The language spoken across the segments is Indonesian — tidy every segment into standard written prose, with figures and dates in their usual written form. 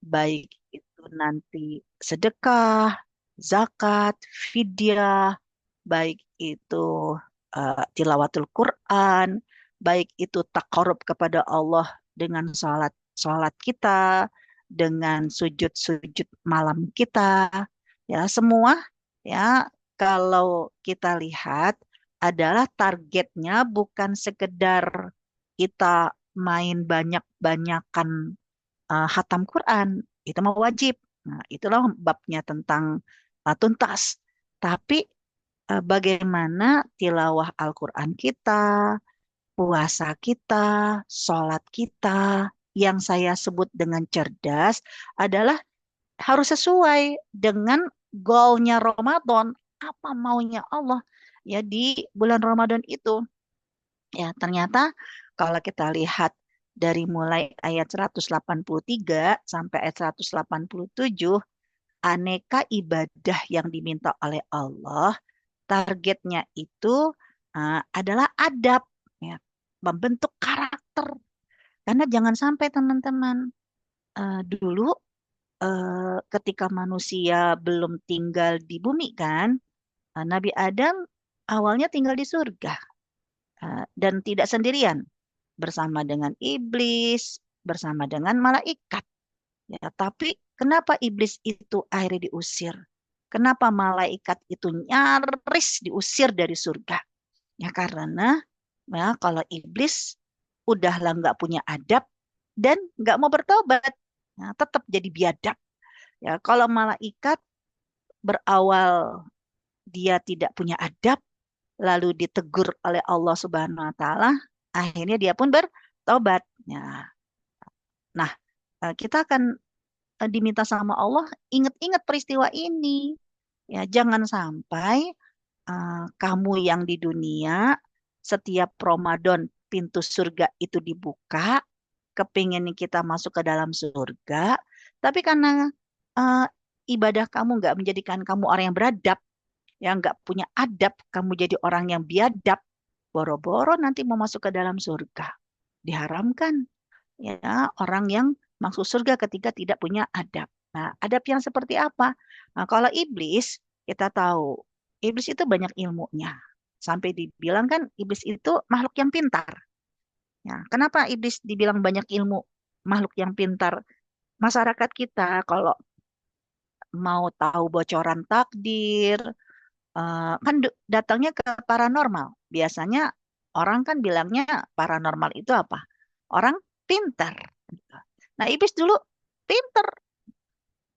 baik itu nanti sedekah, zakat, fidyah, baik itu tilawatul Quran, baik itu takarub kepada Allah dengan salat kita, dengan sujud-sujud malam kita, ya semua ya kalau kita lihat adalah targetnya bukan sekedar kita main banyak-banyakan hatam Quran, itu mah wajib. Nah, itulah babnya tentang tuntas. Tapi bagaimana tilawah Al-Quran kita, puasa kita, sholat kita, yang saya sebut dengan cerdas adalah harus sesuai dengan goalnya Ramadan. Apa maunya Allah ya di bulan Ramadan itu. Ya, ternyata kalau kita lihat dari mulai ayat 183 sampai ayat 187, aneka ibadah yang diminta oleh Allah, targetnya itu adalah adab, ya, membentuk karakter. Karena jangan sampai teman-teman, dulu ketika manusia belum tinggal di bumi kan, Nabi Adam awalnya tinggal di surga dan tidak sendirian bersama dengan iblis, bersama dengan malaikat. Ya, tapi kenapa iblis itu akhirnya diusir? Kenapa malaikat itu nyaris diusir dari surga? Ya karena ya kalau iblis udahlah nggak punya adab dan nggak mau bertobat, nah, tetap jadi biadab. Ya kalau malaikat berawal dia tidak punya adab, lalu ditegur oleh Allah Subhanahu Wa Taala, akhirnya dia pun bertobat. Ya, nah kita akan diminta sama Allah ingat-ingat peristiwa ini. Ya jangan sampai kamu yang di dunia setiap Ramadan pintu surga itu dibuka, kepingin kita masuk ke dalam surga, tapi karena eh, ibadah kamu nggak menjadikan kamu orang yang beradab, yang nggak punya adab, kamu jadi orang yang biadab, boro-boro nanti mau masuk ke dalam surga. Diharamkan ya orang yang masuk surga ketika tidak punya adab. Nah, adab yang seperti apa? Nah, kalau iblis, kita tahu, iblis itu banyak ilmunya. Sampai dibilang kan iblis itu makhluk yang pintar. Ya, kenapa iblis dibilang banyak ilmu, makhluk yang pintar? Masyarakat kita kalau mau tahu bocoran takdir, kan datangnya ke paranormal. Biasanya orang kan bilangnya paranormal itu apa? Orang pintar. Nah, iblis dulu pintar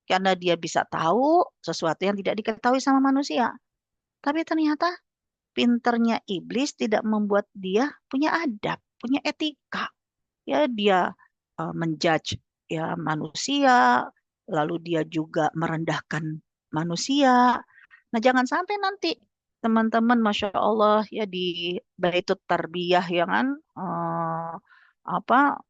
karena dia bisa tahu sesuatu yang tidak diketahui sama manusia. Tapi ternyata pinternya iblis tidak membuat dia punya adab, punya etika. Ya, dia menjudge ya manusia, lalu dia juga merendahkan manusia. Nah, jangan sampai nanti teman-teman, Masya Allah, ya di Baitut Tarbiyah ya kan, apa,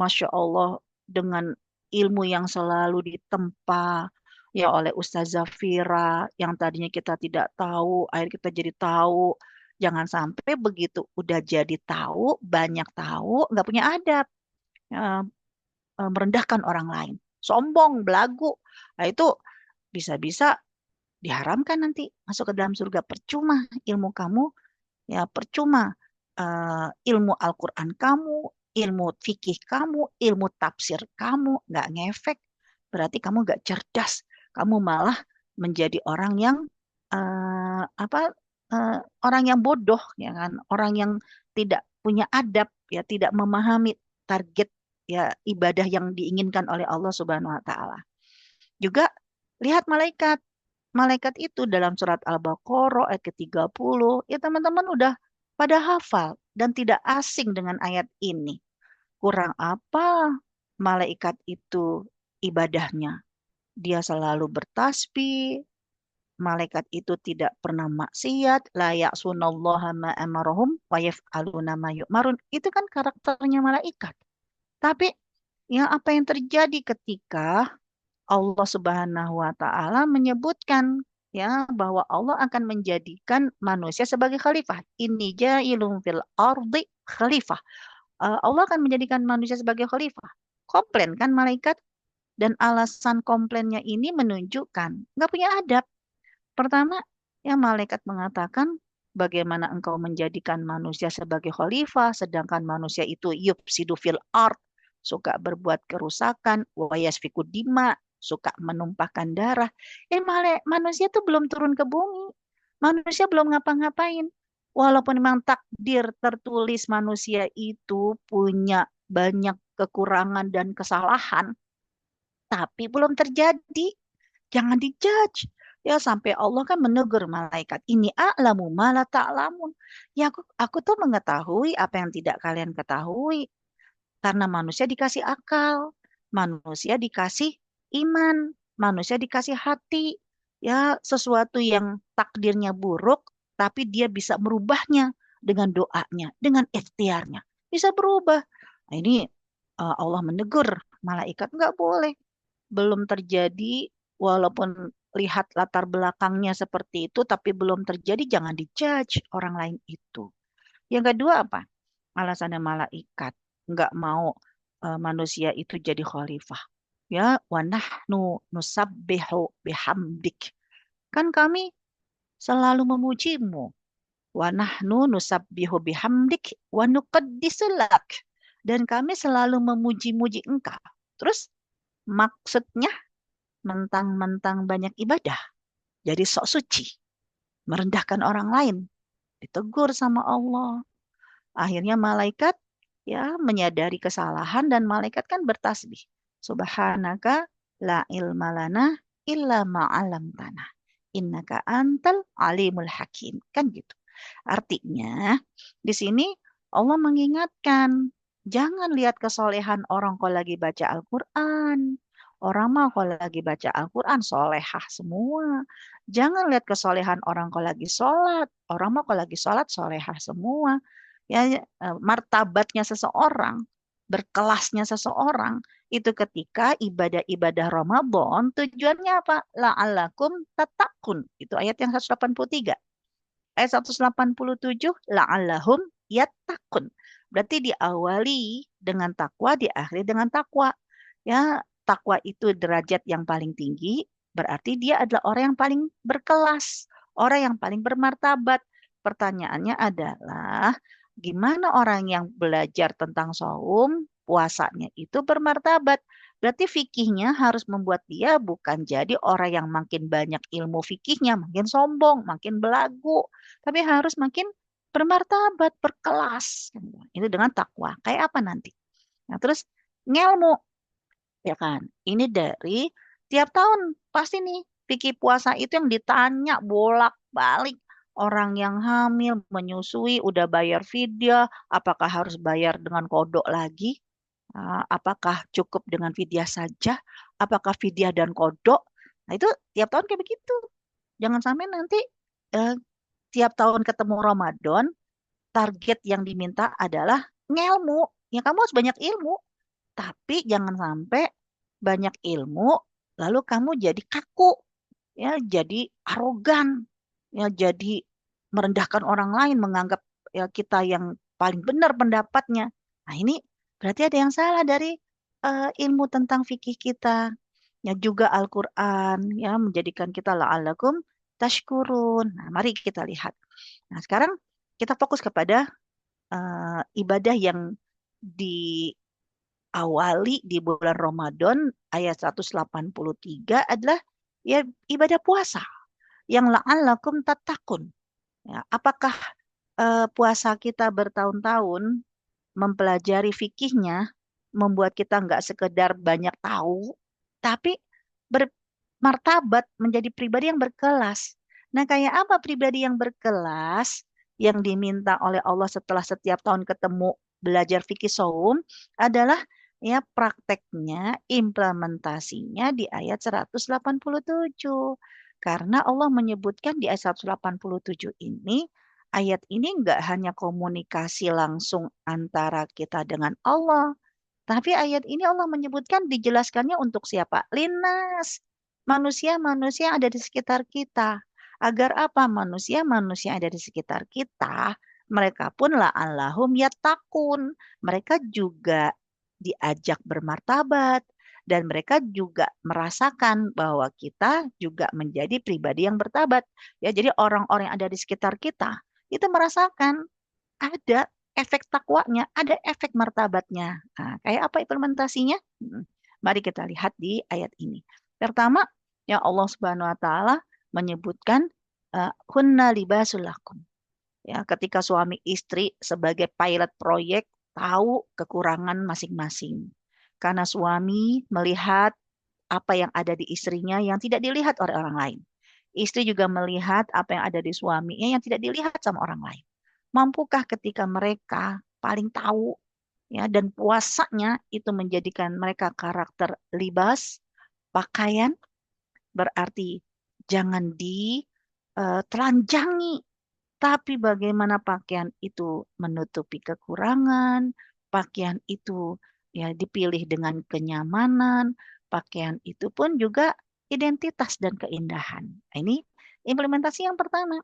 Masya Allah, dengan ilmu yang selalu ditempa ya oleh Ustazah Fira, yang tadinya kita tidak tahu, akhirnya kita jadi tahu. Jangan sampai begitu udah jadi tahu, banyak tahu, nggak punya adab, eh, merendahkan orang lain, sombong, belagu. Nah, itu bisa-bisa diharamkan nanti masuk ke dalam surga. Percuma ilmu kamu, ya percuma ilmu Al-Quran kamu, ilmu fikih kamu, ilmu tafsir kamu, nggak ngefek. Berarti kamu nggak cerdas. Kamu malah menjadi orang yang apa? eh, orang yang bodoh, ya kan? Orang yang tidak punya adab, ya tidak memahami target ya ibadah yang diinginkan oleh Allah Subhanahu Wa Taala. Juga lihat malaikat. Malaikat itu dalam surat Al-Baqarah ayat ke-30, ya teman-teman udah pada hafal dan tidak asing dengan ayat ini. Kurang apa malaikat itu ibadahnya? Dia selalu bertasbih, malaikat itu tidak pernah maksiat, la ya'sunallaha ma amarahum wa yaf'aluna ma yu'marun. Itu kan karakternya malaikat. Tapi ya apa yang terjadi ketika Allah Subhanahu wa taala menyebutkan ya bahwa Allah akan menjadikan manusia sebagai khalifah. Ini ja'ilun fil ardi khalifah. Allah akan menjadikan manusia sebagai khalifah. Komplain kan malaikat? Dan alasan komplainnya ini menunjukkan nggak punya adab. Pertama, ya malaikat mengatakan, bagaimana engkau menjadikan manusia sebagai khalifah, sedangkan manusia itu yufsidu fil ard, suka berbuat kerusakan, wa yasfiku dima, suka menumpahkan darah. Manusia itu belum turun ke bumi. Manusia belum ngapa-ngapain. Walaupun memang takdir tertulis manusia itu punya banyak kekurangan dan kesalahan, tapi belum terjadi. Jangan dijudge. Ya sampai Allah kan menegur malaikat. Ini a'lamu ma la ta'lamun. Ya aku tuh mengetahui apa yang tidak kalian ketahui. Karena manusia dikasih akal. Manusia dikasih iman. Manusia dikasih hati. Ya sesuatu yang takdirnya buruk. Tapi dia bisa merubahnya dengan doanya. Dengan ikhtiarnya. Bisa berubah. Nah, ini Allah menegur malaikat. Nggak boleh belum terjadi, walaupun lihat latar belakangnya seperti itu, tapi belum terjadi, jangan dijudge orang lain itu. Yang kedua apa? Alasannya malaikat nggak mau manusia itu jadi khalifah. Ya, wa nahnu nusabbihu bihamdik. Kan kami selalu memujimu. Wa nahnu nusabbihu bihamdik wa nuqaddisu lak. Dan kami selalu memuji-muji engkau. Terus maksudnya mentang-mentang banyak ibadah, jadi sok suci, merendahkan orang lain, ditegur sama Allah. Akhirnya malaikat ya menyadari kesalahan dan malaikat kan bertasbih. Subhanaka la ilma lana illa ma'alam tanah. Innaka antal alimul hakim. Kan gitu. Artinya di sini Allah mengingatkan, jangan lihat kesolehan orang kalau lagi baca Al-Quran. Orang mah kalau lagi baca Al-Quran solehah semua. Jangan lihat kesolehan orang kalau lagi sholat. Orang mah kalau lagi sholat solehah semua. Ya, martabatnya seseorang, berkelasnya seseorang, itu ketika ibadah-ibadah Ramadan tujuannya apa? La'allakum tatakun. Itu ayat yang 183. Ayat 187, la'allahum yattaqun. Berarti diawali dengan takwa, diakhiri dengan takwa. Ya, takwa itu derajat yang paling tinggi, berarti dia adalah orang yang paling berkelas, orang yang paling bermartabat. Pertanyaannya adalah, gimana orang yang belajar tentang saum, puasanya itu bermartabat? Berarti fikihnya harus membuat dia bukan jadi orang yang makin banyak ilmu fikihnya, makin sombong, makin belagu, tapi harus makin bermartabat, berkelas. Itu dengan takwa. Kayak apa nanti? Nah, terus ngelmu, ya kan? Ini dari tiap tahun pasti nih fikih puasa itu yang ditanya bolak-balik. Orang yang hamil, menyusui, udah bayar fidyah, apakah harus bayar dengan kodok lagi? Apakah cukup dengan fidyah saja? Apakah fidyah dan kodok? Nah, itu tiap tahun kayak begitu. Jangan sampai nanti eh, tiap tahun ketemu Ramadan, target yang diminta adalah ngelmu. Ya kamu harus banyak ilmu, tapi jangan sampai banyak ilmu lalu kamu jadi kaku, ya jadi arogan, ya jadi merendahkan orang lain, menganggap ya kita yang paling benar pendapatnya. Nah, ini berarti ada yang salah dari ilmu tentang fikih kita. Ya juga Al-Qur'an ya menjadikan kita la'allakum tashkurun. Nah, mari kita lihat. Nah, sekarang kita fokus kepada ibadah yang diawali di bulan Ramadan ayat 183 adalah ya ibadah puasa yang la'allakum tattaqun. Ya, apakah puasa kita bertahun-tahun mempelajari fikihnya membuat kita nggak sekedar banyak tahu, tapi bermartabat menjadi pribadi yang berkelas. Nah, kayak apa pribadi yang berkelas yang diminta oleh Allah setelah setiap tahun ketemu belajar fikih saum adalah ya prakteknya, implementasinya di ayat 187. Karena Allah menyebutkan di ayat 187 ini, ayat ini nggak hanya komunikasi langsung antara kita dengan Allah, tapi ayat ini Allah menyebutkan dijelaskannya untuk siapa? Linnas. Manusia-manusia yang ada di sekitar kita. Agar apa? Manusia-manusia yang ada di sekitar kita, mereka pun la'allahum yattaqun. Mereka juga diajak bermartabat, Dan mereka juga merasakan bahwa kita juga menjadi pribadi yang bertobat. Ya, jadi orang-orang yang ada di sekitar kita itu merasakan ada efek takwanya, ada efek martabatnya. Nah, kayak apa implementasinya? Mari kita lihat di ayat ini. Pertama, ya Allah Subhanahu wa taala menyebutkan hunna libasul lakum. Ya, ketika suami istri sebagai pilot proyek tahu kekurangan masing-masing. Karena suami melihat apa yang ada di istrinya yang tidak dilihat oleh orang lain. Istri juga melihat apa yang ada di suaminya yang tidak dilihat sama orang lain. Mampukah ketika mereka paling tahu ya dan puasanya itu menjadikan mereka karakter libas, pakaian berarti jangan ditelanjangi, tapi bagaimana pakaian itu menutupi kekurangan, pakaian itu ya dipilih dengan kenyamanan, pakaian itu pun juga identitas dan keindahan. Nah, ini implementasi yang pertama.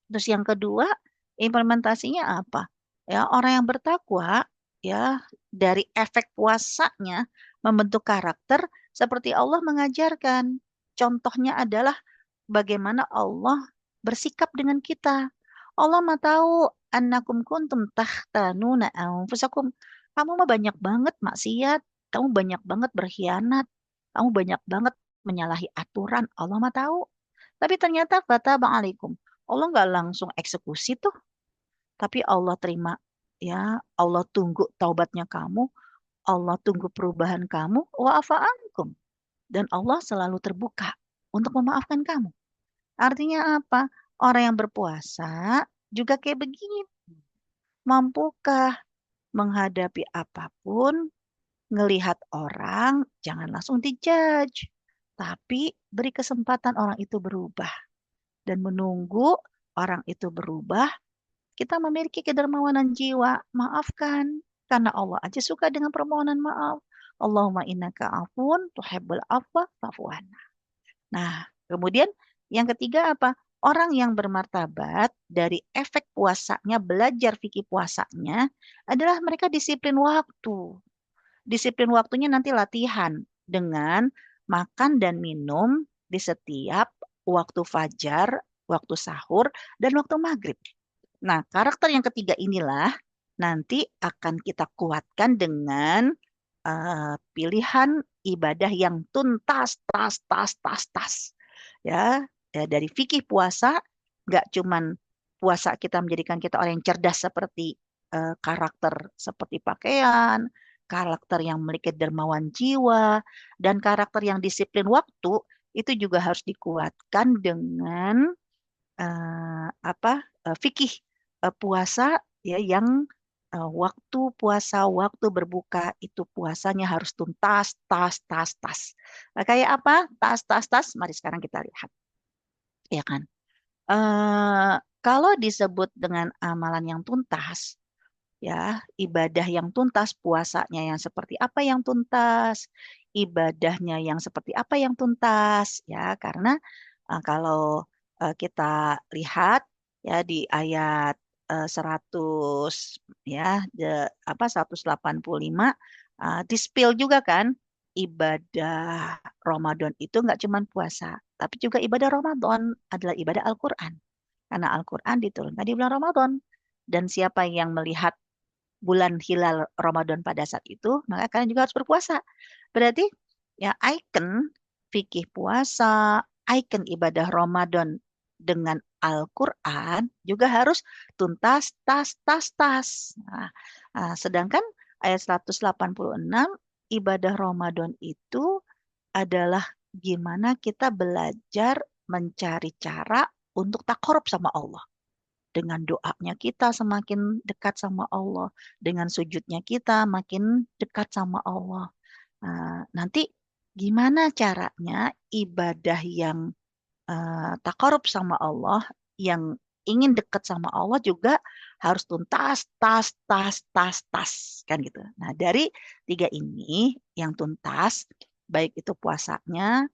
Terus yang kedua, implementasinya apa? Ya, orang yang bertakwa ya dari efek puasanya membentuk karakter seperti Allah mengajarkan. Contohnya adalah bagaimana Allah bersikap dengan kita. Allah mah tahu annakum kuntum tahtanuna anfusakum. Kamu mah banyak banget maksiat, kamu banyak banget berkhianat, kamu banyak banget menyalahi aturan. Allah mah tahu. Tapi ternyata fataba alaikum. Allah nggak langsung eksekusi tuh, tapi Allah terima ya, Allah tunggu taubatnya kamu, Allah tunggu perubahan kamu, wa afa ankum. Dan Allah selalu terbuka untuk memaafkan kamu. Artinya apa? Orang yang berpuasa juga kayak begini. Mampukah menghadapi apapun, ngelihat orang, jangan langsung dijudge. Tapi beri kesempatan orang itu berubah. Dan menunggu orang itu berubah, kita memiliki kedermawanan jiwa. Maafkan. Karena Allah aja suka dengan permohonan maaf. Allahumma innaka afun tuhibbul afwa fa'fu anna. Nah, kemudian yang ketiga apa? Orang yang bermartabat dari efek puasanya, belajar fikih puasanya adalah mereka disiplin waktu. Disiplin waktunya nanti latihan dengan makan dan minum di setiap waktu fajar, waktu sahur, dan waktu maghrib. Nah, karakter yang ketiga inilah nanti akan kita kuatkan dengan pilihan ibadah yang tuntas, tas. Ya, ya dari fikih puasa, nggak cuman puasa kita menjadikan kita orang yang cerdas seperti karakter seperti pakaian, karakter yang memiliki dermawan jiwa, dan karakter yang disiplin waktu itu juga harus dikuatkan dengan apa fikih puasa ya yang waktu puasa, waktu berbuka itu puasanya harus tuntas, tas. Nah, kayak apa? Tas. Mari sekarang kita lihat, ya kan? Eh kalau disebut dengan amalan yang tuntas, ya ibadah yang tuntas, puasanya yang seperti apa yang tuntas, ibadahnya yang seperti apa yang tuntas, ya karena kalau kita lihat ya di ayat 100 ya apa 185 di-spill juga kan ibadah Ramadan itu nggak cuma puasa, tapi juga ibadah Ramadan adalah ibadah Al-Qur'an. Karena Al-Qur'an diturunkan di bulan Ramadan dan siapa yang melihat bulan hilal Ramadan pada saat itu, maka kalian juga harus berpuasa. Berarti ya ikon fikih puasa, ikon ibadah Ramadan dengan Al-Quran juga harus tuntas, tas. Nah, sedangkan ayat 186 ibadah Ramadan itu adalah gimana kita belajar mencari cara untuk takarub sama Allah. Dengan doanya kita semakin dekat sama Allah. Dengan sujudnya kita makin dekat sama Allah. Nanti gimana caranya ibadah yang takarub sama Allah, yang ingin dekat sama Allah juga harus tuntas, tas, kan gitu. Nah, dari tiga ini yang tuntas, baik itu puasanya,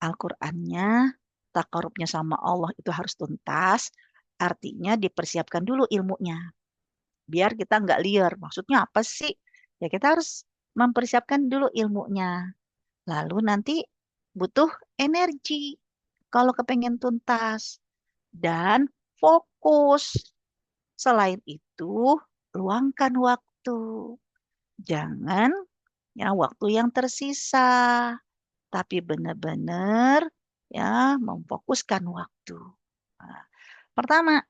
Al-Qur'annya, takarubnya sama Allah itu harus tuntas. Artinya dipersiapkan dulu ilmunya. Biar kita nggak liar. Maksudnya apa sih? Ya kita harus mempersiapkan dulu ilmunya. Lalu nanti butuh energi kalau kepengen tuntas dan fokus. Selain itu, luangkan waktu. Jangan ya waktu yang tersisa, tapi benar-benar ya memfokuskan waktu. Nah, pertama,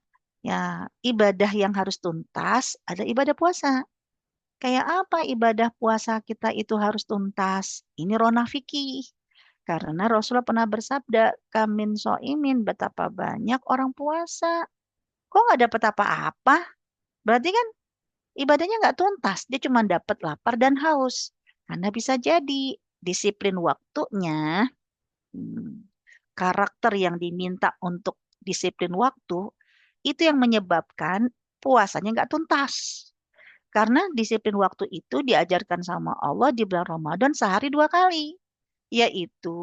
ya ibadah yang harus tuntas ada ibadah puasa. Kayak apa ibadah puasa kita itu harus tuntas? Ini ranah fikih. Karena Rasulullah pernah bersabda, Kamin so'imin, betapa banyak orang puasa. Kok nggak dapat apa-apa? Berarti kan ibadahnya nggak tuntas. Dia cuma dapat lapar dan haus. Karena bisa jadi disiplin waktunya, hmm, karakter yang diminta untuk disiplin waktu, itu yang menyebabkan puasanya nggak tuntas. Karena disiplin waktu itu diajarkan sama Allah di bulan Ramadan sehari 2 kali, yaitu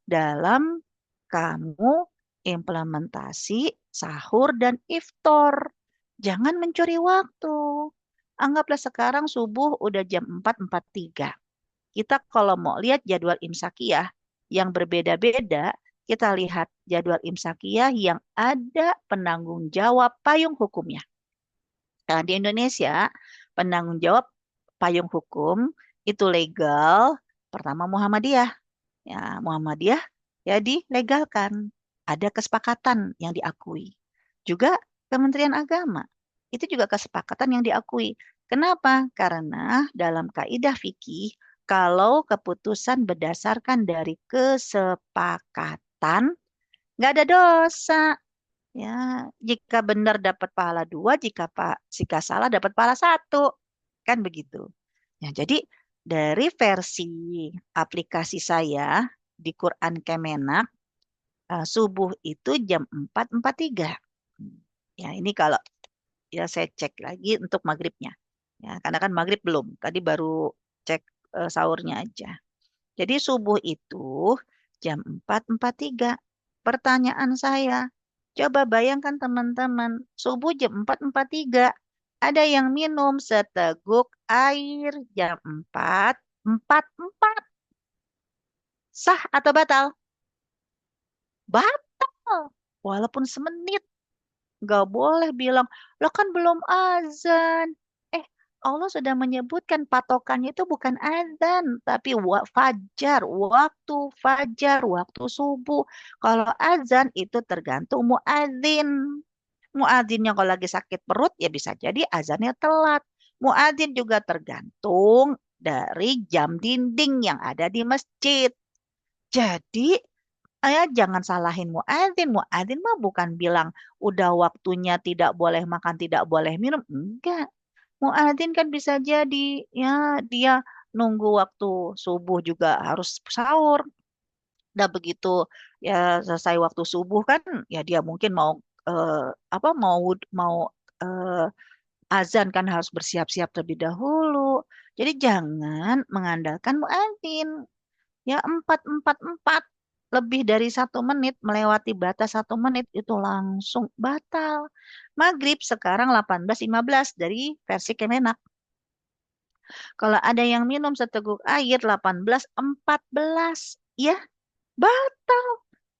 dalam kamu implementasi sahur dan iftar. Jangan mencuri waktu. Anggaplah sekarang subuh udah jam 4.43. Kita kalau mau lihat jadwal imsakiyah yang berbeda-beda, kita lihat jadwal imsakiyah yang ada penanggung jawab payung hukumnya. Nah, di Indonesia, penanggung jawab payung hukum itu legal. Pertama Muhammadiyah. Ya, Muhammadiyah ya dilegalkan. Ada kesepakatan yang diakui. Juga Kementerian Agama. Itu juga kesepakatan yang diakui. Kenapa? Karena dalam kaidah fikih, kalau keputusan berdasarkan dari kesepakatan, nggak ada dosa. Ya, jika benar dapat pahala dua, jika salah dapat pahala satu. Kan begitu. Ya, jadi dari versi aplikasi saya di Quran Kemenak, subuh itu jam 4.43. Ya, ini kalau ya saya cek lagi untuk maghribnya. Ya, karena kan maghrib belum. Tadi baru cek sahurnya aja. Jadi subuh itu jam 4.43. Pertanyaan saya, coba bayangkan teman-teman, subuh jam 4.43. Ada yang minum seteguk air jam 4.44. Sah atau batal? Batal. Walaupun semenit. Gak boleh bilang, lo kan belum azan. Eh, Allah sudah menyebutkan patokannya itu bukan azan, tapi fajar, waktu subuh. Kalau azan itu tergantung muadzin. Muadzinnya kalau lagi sakit perut, ya bisa jadi azannya telat. Muadzin juga tergantung dari jam dinding yang ada di masjid. Jadi jangan salahin muadzin. Muadzin mah bukan bilang udah waktunya tidak boleh makan, tidak boleh minum. Enggak. Muadzin kan bisa jadi ya dia nunggu waktu subuh juga harus sahur. Udah begitu ya selesai waktu subuh kan ya dia mungkin mau eh, apa mau eh, azan kan harus bersiap-siap terlebih dahulu. Jadi jangan mengandalkan muadzin. Ya 4.44 lebih dari 1 menit melewati batas 1 menit itu langsung batal. Maghrib sekarang 18.15 dari versi Kemenak. Kalau ada yang minum seteguk air 18.14 ya batal.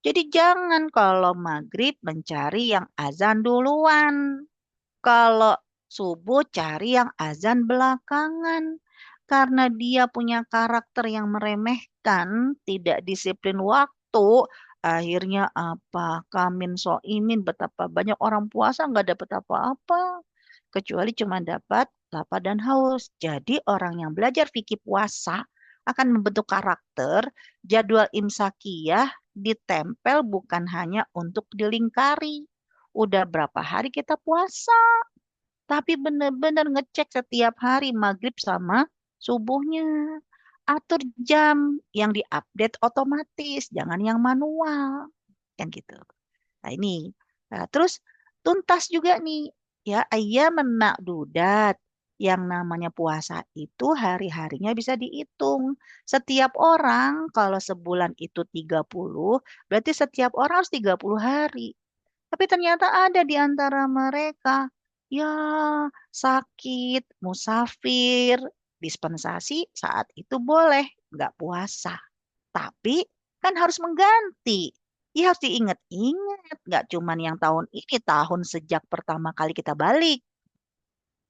Jadi jangan kalau maghrib mencari yang azan duluan. Kalau subuh cari yang azan belakangan. Karena dia punya karakter yang meremehkan, tidak disiplin waktu, akhirnya apa? Kamin soimin, betapa banyak orang puasa nggak dapat apa-apa. Kecuali cuma dapat lapar dan haus. Jadi orang yang belajar fikih puasa akan membentuk karakter, jadwal imsakiyah ditempel bukan hanya untuk dilingkari. Udah berapa hari kita puasa? Tapi benar-benar ngecek setiap hari maghrib sama subuhnya. Atur jam yang diupdate otomatis, jangan yang manual. Kan gitu. Nah ini. Nah, terus tuntas juga nih. Ya, ayyaman ma'dudat. Yang namanya puasa itu hari-harinya bisa dihitung. Setiap orang kalau sebulan itu 30, berarti setiap orang harus 30 hari. Tapi ternyata ada di antara mereka ya sakit, musafir, dispensasi saat itu boleh nggak puasa. Tapi kan harus mengganti. Ya harus diingat-ingat. Nggak cuman yang tahun ini, tahun sejak pertama kali kita balik.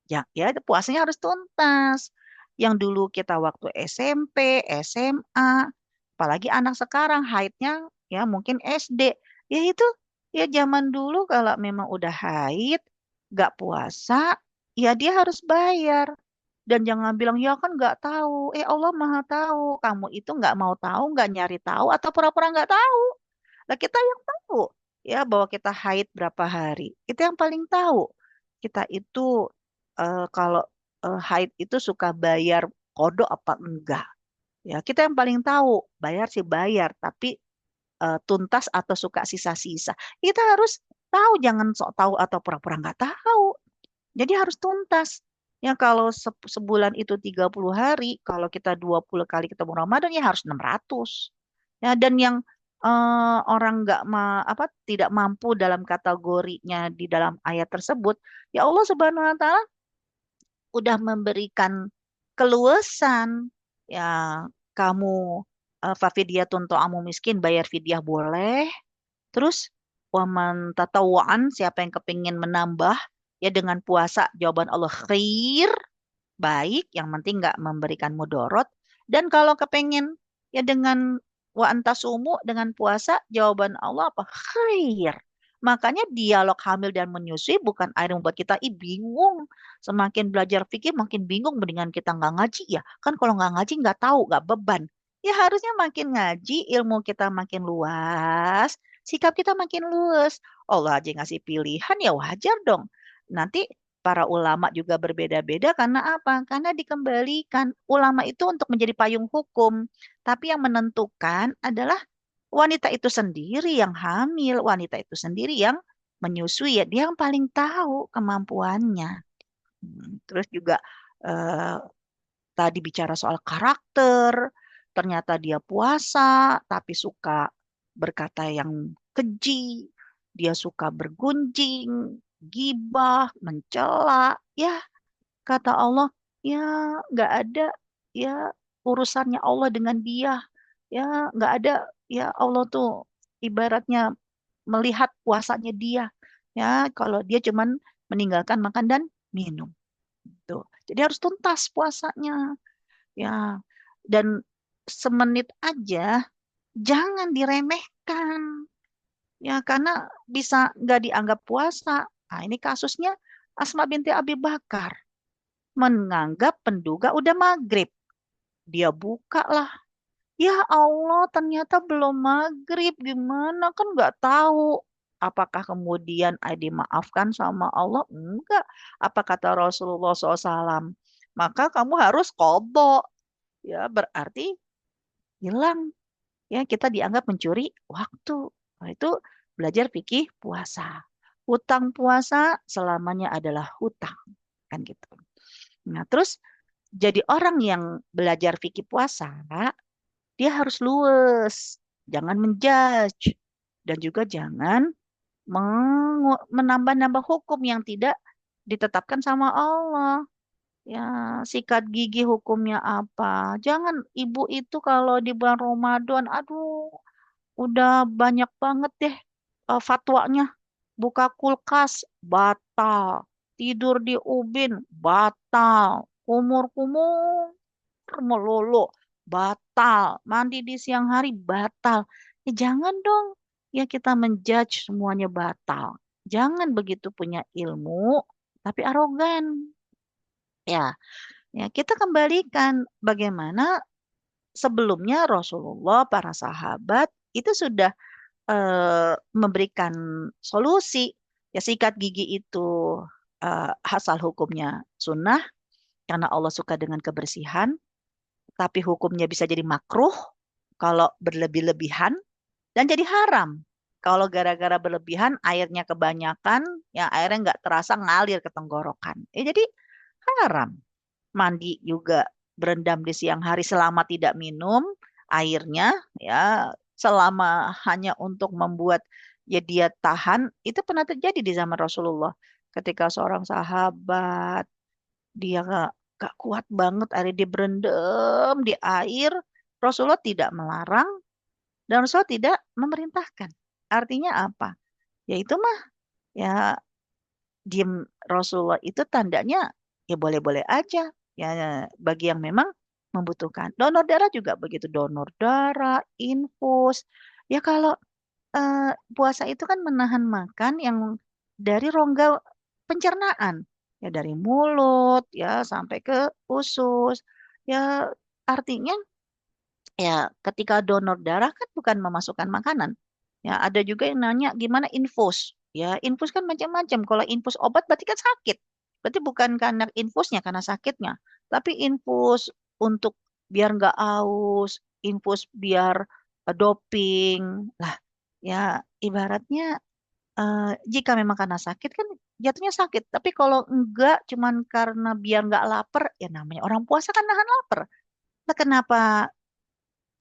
Ya, ya puasanya harus tuntas. Yang dulu kita waktu SMP, SMA, apalagi anak sekarang haidnya ya mungkin SD. Ya itu ya zaman dulu kalau memang udah haid, nggak puasa, ya dia harus bayar. Dan jangan bilang ya kan nggak tahu. Allah Maha tahu. Kamu itu nggak mau tahu, nggak nyari tahu, atau pura-pura nggak tahu. Lah kita yang tahu ya bahwa kita haid berapa hari. Itu yang paling tahu. Kita itu kalau haid itu suka bayar kodok apa enggak. Ya, kita yang paling tahu. Bayar sih bayar, tapi tuntas atau suka sisa-sisa. Kita harus tahu, jangan sok tahu atau pura-pura nggak tahu. Jadi harus tuntas. Ya kalau sebulan itu 30 hari, kalau kita 20 kali ketemu Ramadan ya harus 600. Ya, dan yang orang nggak apa tidak mampu dalam kategorinya di dalam ayat tersebut, ya Allah Subhanahu wa taala udah memberikan keluasan. Ya, kamu fafidyatun ta'amu miskin, bayar fidyah boleh. Terus waman tatawaan, siapa yang kepingin menambah ya dengan puasa, jawaban Allah khair, baik, yang penting nggak memberikan mudorot. Dan kalau kepengen ya dengan wa antasumu, dengan puasa, jawaban Allah apa? Khair. Makanya dialog hamil dan menyusui bukan air yang membuat kita bingung. Semakin belajar fikih makin bingung, mendingan kita nggak ngaji ya. Kan kalau nggak ngaji nggak tahu, nggak beban. Ya harusnya makin ngaji, ilmu kita makin luas, sikap kita makin luas. Allah aja ngasih pilihan, ya wajar dong. Nanti para ulama juga berbeda-beda karena apa? Karena dikembalikan ulama itu untuk menjadi payung hukum, tapi yang menentukan adalah wanita itu sendiri yang hamil, wanita itu sendiri yang menyusui ya, dia yang paling tahu kemampuannya. Terus juga eh, tadi bicara soal karakter, ternyata dia puasa tapi suka berkata yang keji, dia suka bergunjing, gibah, mencela. Ya, kata Allah, ya nggak ada ya urusannya Allah dengan dia. Ya nggak ada, ya Allah tuh ibaratnya melihat puasanya dia. Ya kalau dia cuman meninggalkan makan dan minum. Tuh. Jadi harus tuntas puasanya. Ya, dan semenit aja jangan diremehkan. Ya, karena bisa nggak dianggap puasa. Nah, ini kasusnya Asma binti Abi Bakar. Menganggap penduga udah maghrib. Dia buka lah. Ya Allah, ternyata belum maghrib. Gimana? Kan nggak tahu. Apakah kemudian dimaafkan sama Allah? Enggak. Apa kata Rasulullah SAW? Maka kamu harus qadha. Ya, berarti hilang. Ya, kita dianggap mencuri waktu. Nah, itu belajar fikih puasa. Hutang puasa selamanya adalah hutang. Kan gitu. Nah, terus jadi orang yang belajar fikih puasa, dia harus luwes, jangan menjudge, dan juga jangan menambah-nambah hukum yang tidak ditetapkan sama Allah. Ya, sikat gigi hukumnya apa? Jangan ibu itu kalau di bulan Ramadan, aduh, udah banyak banget deh fatwanya. Buka kulkas, batal. Tidur di ubin, batal. Kumur-kumur, melulu, batal. Mandi di siang hari, batal. Ya jangan dong. Ya kita menjudge semuanya batal. Jangan begitu punya ilmu, tapi arogan. Ya, ya kita kembalikan bagaimana sebelumnya Rasulullah, para sahabat itu sudah memberikan solusi. Ya sikat gigi itu asal hukumnya sunnah karena Allah suka dengan kebersihan, tapi hukumnya bisa jadi makruh kalau berlebih-lebihan dan jadi haram. Kalau gara-gara berlebihan airnya kebanyakan, ya airnya nggak terasa ngalir ke tenggorokan. Jadi haram. Mandi juga berendam di siang hari selama tidak minum airnya, ya selama hanya untuk membuat ya dia tahan. Itu pernah terjadi di zaman Rasulullah ketika seorang sahabat dia gak kuat banget akhirnya dia berendam di air Rasulullah tidak melarang dan Rasulullah tidak memerintahkan. Artinya apa? Ya itu mah ya diem Rasulullah itu tandanya ya boleh-boleh aja ya bagi yang memang membutuhkan. Donor darah juga begitu, donor darah, infus. Ya kalau eh, puasa itu kan menahan makan yang dari rongga pencernaan, ya dari mulut ya sampai ke usus. Ya artinya ya ketika donor darah kan bukan memasukkan makanan. Ya ada juga yang nanya gimana infus. Ya infus kan macam-macam. Kalau infus obat berarti kan sakit. Berarti bukan karena infusnya karena sakitnya, tapi infus untuk biar nggak aus, infus biar doping. Lah, ya ibaratnya jika memang karena sakit kan jatuhnya sakit. Tapi kalau enggak cuman karena biar nggak lapar, ya namanya orang puasa kan nahan lapar. Nah, kenapa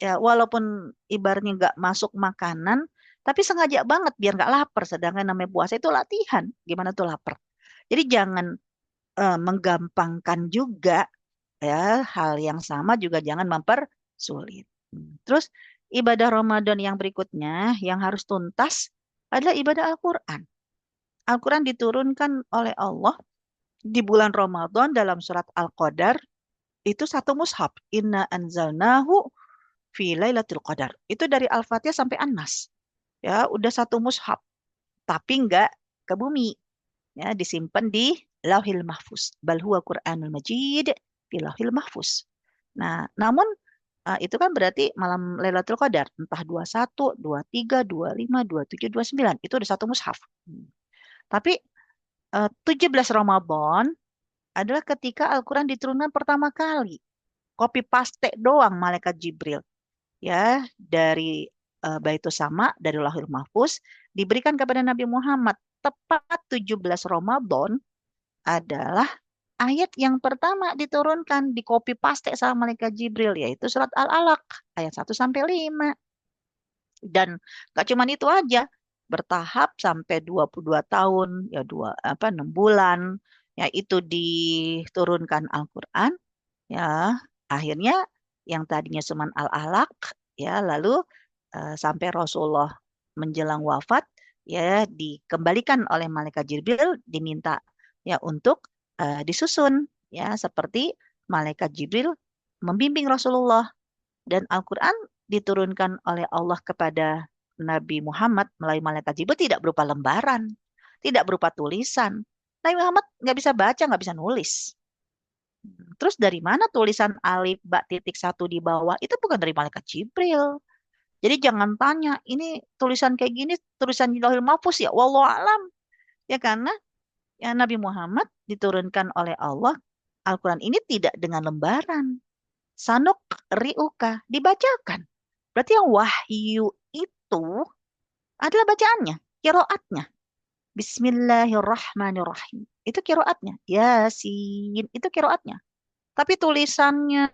ya walaupun ibaratnya nggak masuk makanan, tapi sengaja banget biar nggak lapar. Sedangkan namanya puasa itu latihan. Gimana tuh lapar? Jadi jangan menggampangkan juga ya hal yang sama juga jangan mempersulit. Terus ibadah Ramadan yang berikutnya yang harus tuntas adalah ibadah Al-Quran. Al-Quran diturunkan oleh Allah di bulan Ramadan dalam surat Al-Qadar itu satu mushaf. Inna anzalnahu fi lailatul qadar. Itu dari Al-Fatihah sampai An-Nas. Ya, udah satu mushaf. Tapi enggak ke bumi. Ya, disimpan di Lauhil Mahfuz. Bal huwa Qur'anul Majid di Lauhil Mahfuz. Nah, namun itu kan berarti malam Lailatul Qadar. Entah 21, 23, 25, 27, 29. Itu udah satu mushaf. Tapi 17 Ramadan adalah ketika Al-Quran diturunkan pertama kali. Copy paste doang malaikat Jibril. Ya, dari Baitus Sama, dari Lauhul Mahfuz, diberikan kepada Nabi Muhammad. Tepat 17 Ramadan adalah ayat yang pertama diturunkan, di copy paste sama malaikat Jibril, yaitu surat Al-Alaq, ayat 1 sampai 5. Dan gak cuman itu aja, bertahap sampai 22 tahun, ya 6 bulan, ya itu diturunkan Al-Quran, ya akhirnya yang tadinya cuman Al-Alaq, ya lalu sampai Rasulullah menjelang wafat, ya dikembalikan oleh malaikat Jibril, diminta ya untuk disusun, ya seperti malaikat Jibril membimbing Rasulullah. Dan Al-Quran diturunkan oleh Allah kepada Nabi Muhammad melalui malaikat Jibril tidak berupa lembaran, tidak berupa tulisan. Nabi Muhammad nggak bisa baca, nggak bisa nulis. Terus dari mana tulisan alif ba titik satu di bawah? Itu bukan dari malaikat Jibril. Jadi jangan tanya, ini tulisan kayak gini, tulisan di Lauhul Mahfuz ya, wallahu alam. Ya karena ya Nabi Muhammad diturunkan oleh Allah, Al-Quran ini tidak dengan lembaran. Sanuk riuka, dibacakan. Berarti yang wahyu itu adalah bacaannya, kiroatnya. Bismillahirrahmanirrahim. Itu kiroatnya. Yasin, itu kiroatnya. Tapi tulisannya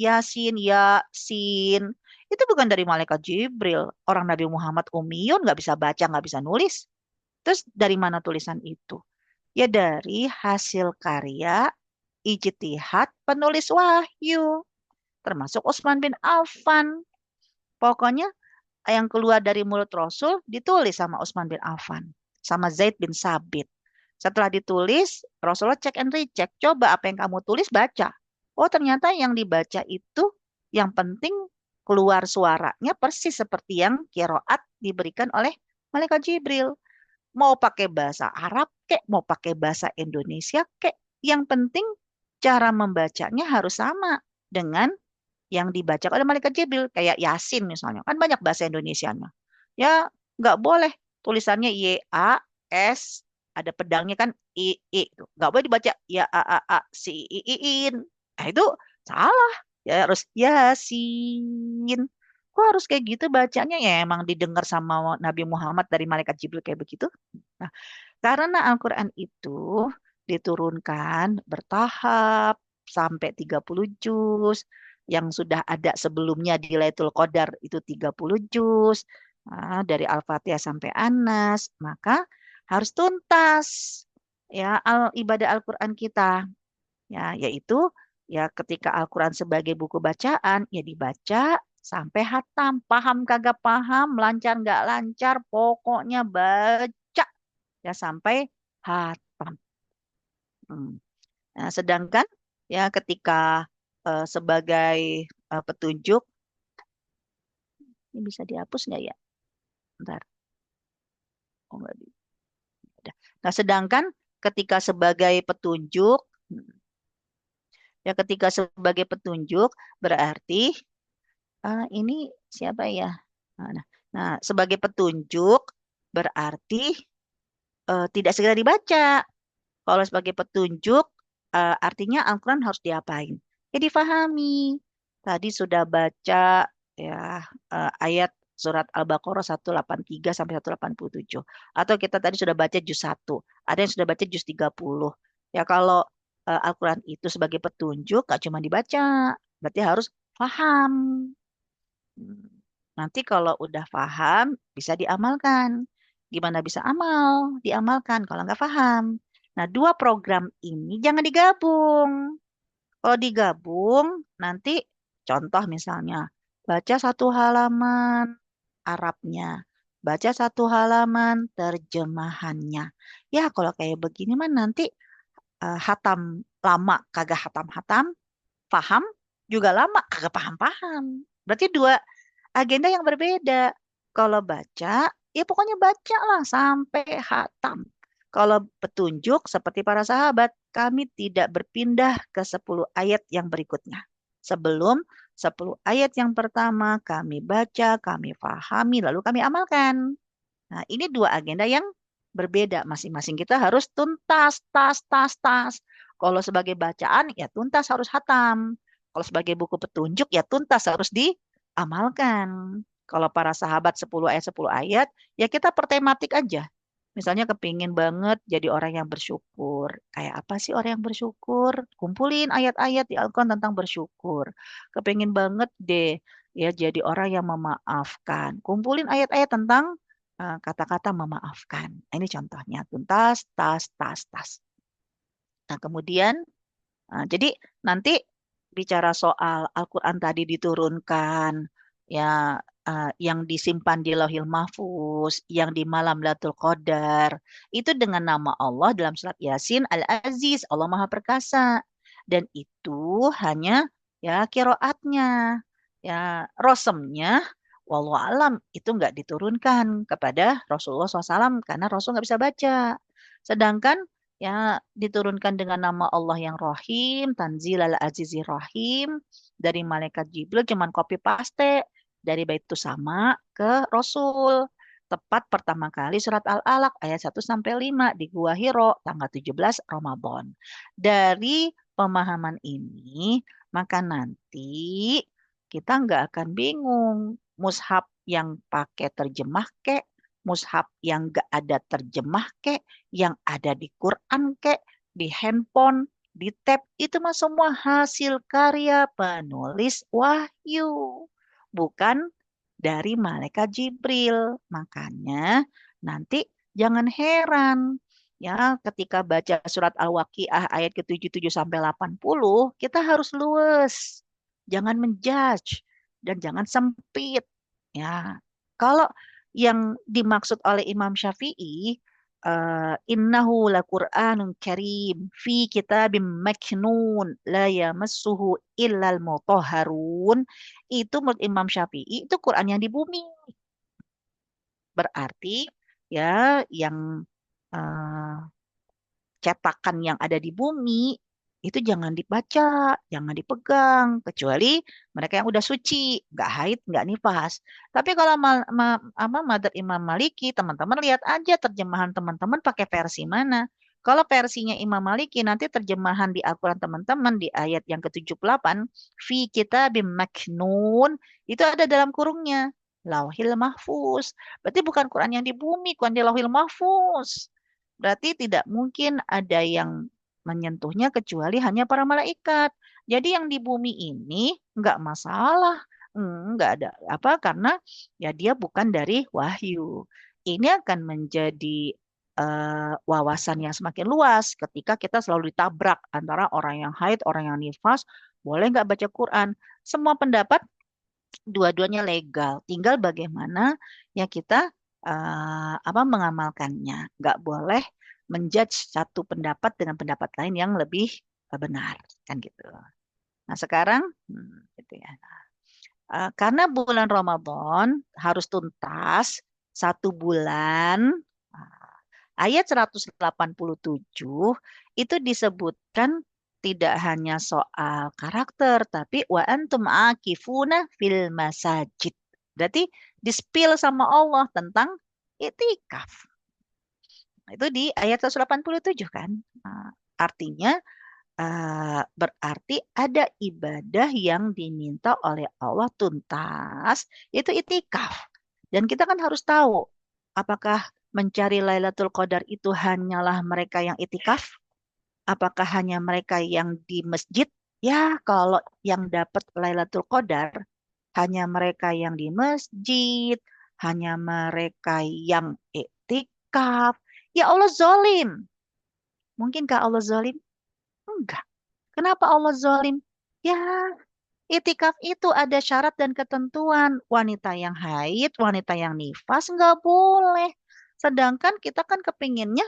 Yasin, Yasin, itu bukan dari malaikat Jibril. Orang Nabi Muhammad Ummiyun nggak bisa baca, nggak bisa nulis. Terus dari mana tulisan itu? Ya dari hasil karya ijtihad penulis wahyu, termasuk Utsman bin Affan. Pokoknya yang keluar dari mulut Rasul ditulis sama Utsman bin Affan, sama Zaid bin Sabit. Setelah ditulis, Rasulullah cek and recheck. Coba apa yang kamu tulis, baca. Oh, ternyata yang dibaca itu yang penting keluar suaranya persis seperti yang kiroat diberikan oleh malaikat Jibril. Mau pakai bahasa Arab kek, mau pakai bahasa Indonesia kek. Yang penting cara membacanya harus sama dengan yang dibaca oleh malaikat Jibril. Kayak Yasin misalnya. Kan banyak bahasa Indonesianya. Ya, nggak boleh tulisannya YAS, ada pedangnya kan I. Nggak boleh dibaca ya A si in. Nah, itu salah. Ya harus Yasin. Kok harus kayak gitu bacanya ya emang didengar sama Nabi Muhammad dari malaikat Jibril kayak begitu. Nah, karena Al-Quran itu diturunkan bertahap sampai 30 juz, yang sudah ada sebelumnya di Lailatul Qadar itu 30 juz, dari Al-Fatihah sampai An-Nas, maka harus tuntas ya ibadah Al-Quran kita, ya yaitu Ya ketika Al-Quran sebagai buku bacaan, ya dibaca sampai hatam. Paham kagak paham, lancar nggak lancar, pokoknya baca ya sampai hatam. Hmm. Nah, sedangkan ya ketika sebagai petunjuk, ini bisa dihapus nggak ya? Bentar. Oh, nggak ada. Nah, sedangkan ketika sebagai petunjuk, ya ketika sebagai petunjuk berarti ini siapa ya? Nah, nah, sebagai petunjuk berarti tidak segera dibaca. Kalau sebagai petunjuk, artinya Al-Quran harus diapain? Ya difahami. Tadi sudah baca ya ayat surat Al-Baqarah 183 sampai 187. Atau kita tadi sudah baca juz 1. Ada yang sudah baca juz 30. Ya kalau Al-Quran itu sebagai petunjuk, gak cuma dibaca. Berarti harus paham. Hmm. Nanti kalau udah paham, bisa diamalkan. Gimana bisa amal? Diamalkan kalau nggak paham. Nah, dua program ini jangan digabung. Kalau digabung, nanti contoh misalnya, baca satu halaman Arabnya, baca satu halaman terjemahannya. Ya, kalau kayak begini mah nanti hatam lama kagak hatam-hatam, paham juga lama kagak paham-paham. Berarti dua agenda yang berbeda. Kalau baca, ya pokoknya baca lah sampai hatam. Kalau petunjuk seperti para sahabat, kami tidak berpindah ke 10 ayat yang berikutnya. Sebelum 10 ayat yang pertama kami baca, kami pahami, lalu kami amalkan. Nah, ini dua agenda yang berbeda. Masing-masing kita harus tuntas, tas, tas, tas. Kalau sebagai bacaan, ya tuntas harus hatam. Kalau sebagai buku petunjuk, ya tuntas harus diamalkan. Kalau para sahabat 10 ayat, ya kita per tematik aja. Misalnya kepingin banget jadi orang yang bersyukur. Kayak apa sih orang yang bersyukur? Kumpulin ayat-ayat di Al-Quran tentang bersyukur. Kepingin banget deh ya jadi orang yang memaafkan. Kumpulin ayat-ayat tentang kata-kata memaafkan. Nah, ini contohnya tuntas, tas, tas, tas. Nah, kemudian jadi nanti bicara soal Al-Quran tadi diturunkan, ya yang disimpan di Lauhil Mahfuz, yang di malam Lailatul Qadar, itu dengan nama Allah dalam surat Yasin Al-Aziz, Allah Maha Perkasa. Dan itu hanya ya kiroatnya, ya rosemnya, wallahu alam itu nggak diturunkan kepada Rasulullah SAW karena Rasul nggak bisa baca. Sedangkan ya diturunkan dengan nama Allah yang Rahim, Tanzil al-Azizi Rahim, dari malaikat Jibril cuman copy paste dari Baitus Sama ke Rasul. Tepat pertama kali surat Al-Alaq ayat 1 sampai 5 di Gua Hiro tanggal 17 Ramadan. Dari pemahaman ini, maka nanti kita nggak akan bingung mushaf yang pakai terjemah kek, mushaf yang nggak ada terjemah kek, yang ada di Quran kek, di handphone, di tab, itu mah semua hasil karya penulis wahyu, bukan dari malaikat Jibril. Makanya nanti jangan heran ya ketika baca surat Al-Waqiah ayat ke-77 sampai 80, kita harus luwes. Jangan menjudge dan jangan sempit. Ya, kalau yang dimaksud oleh Imam Syafi'i innahu laqur'anun karim fi kitabim maknun la yamassuhu illal mutahharun, itu menurut Imam Syafi'i itu Quran yang di bumi. Berarti ya yang eh, cetakan yang ada di bumi itu jangan dibaca, jangan dipegang, kecuali mereka yang udah suci, nggak haid, nggak nifas. Tapi kalau Madzhab Imam Maliki, teman-teman lihat aja terjemahan teman-teman pakai versi mana. Kalau versinya Imam Maliki, nanti terjemahan di Al-Quran teman-teman di ayat yang ke-78, fi kitabim maknun, itu ada dalam kurungnya. Lauhil Mahfuz. Berarti bukan Quran yang di bumi, Quran di Lauhil Mahfuz. Berarti tidak mungkin ada yang menyentuhnya kecuali hanya para malaikat. Jadi yang di bumi ini nggak masalah, nggak ada apa karena ya dia bukan dari wahyu. Ini akan menjadi wawasan yang semakin luas ketika kita selalu ditabrak antara orang yang haid, orang yang nifas, boleh nggak baca Quran. Semua pendapat dua-duanya legal. Tinggal bagaimana ya kita apa mengamalkannya. Nggak boleh menjudge satu pendapat dengan pendapat lain yang lebih benar, kan gitu. Nah sekarang, gitu ya. Karena bulan Ramadan harus tuntas 1 bulan. Ayat 187 itu disebutkan tidak hanya soal karakter, tapi wa antum akifuna fil masajid. Berarti di-spill sama Allah tentang itikaf. Itu di ayat 187 kan. Artinya berarti ada ibadah yang diminta oleh Allah tuntas, itu itikaf. Dan kita kan harus tahu, apakah mencari Lailatul Qadar itu hanyalah mereka yang itikaf? Apakah hanya mereka yang di masjid? Ya, kalau yang dapat Lailatul Qadar, hanya mereka yang di masjid, hanya mereka yang itikaf. Ya Allah zolim. Mungkinkah Allah zolim? Enggak. Kenapa Allah zalim? Ya, itikaf itu ada syarat dan ketentuan. Wanita yang haid, wanita yang nifas nggak boleh. Sedangkan kita kan kepinginnya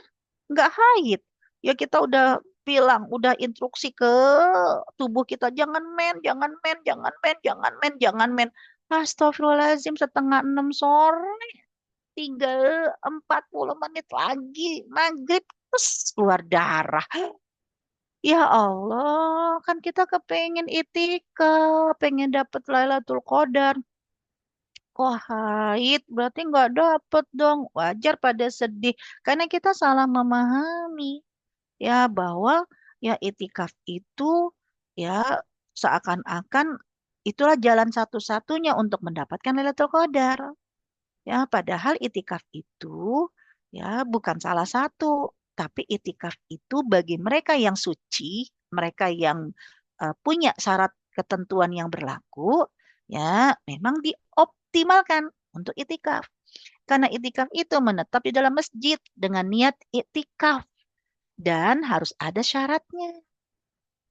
nggak haid. Ya kita udah bilang, udah instruksi ke tubuh kita, jangan men, jangan men, jangan men, jangan men, jangan men. Astagfirullahaladzim, 5:30 sore, tinggal 40 menit lagi. Maghrib, terus keluar darah. Ya Allah, kan kita kepengen itikaf, pengen dapet Lailatul Qadar. Kok haid, berarti nggak dapet dong. Wajar pada sedih. Karena kita salah memahami ya bahwa ya itikaf itu ya seakan-akan itulah jalan satu-satunya untuk mendapatkan Lailatul Qadar. Ya, padahal itikaf itu ya bukan salah satu, tapi itikaf itu bagi mereka yang suci, mereka yang punya syarat ketentuan yang berlaku, ya memang dioptimalkan untuk itikaf. Karena itikaf itu menetap di dalam masjid dengan niat itikaf dan harus ada syaratnya.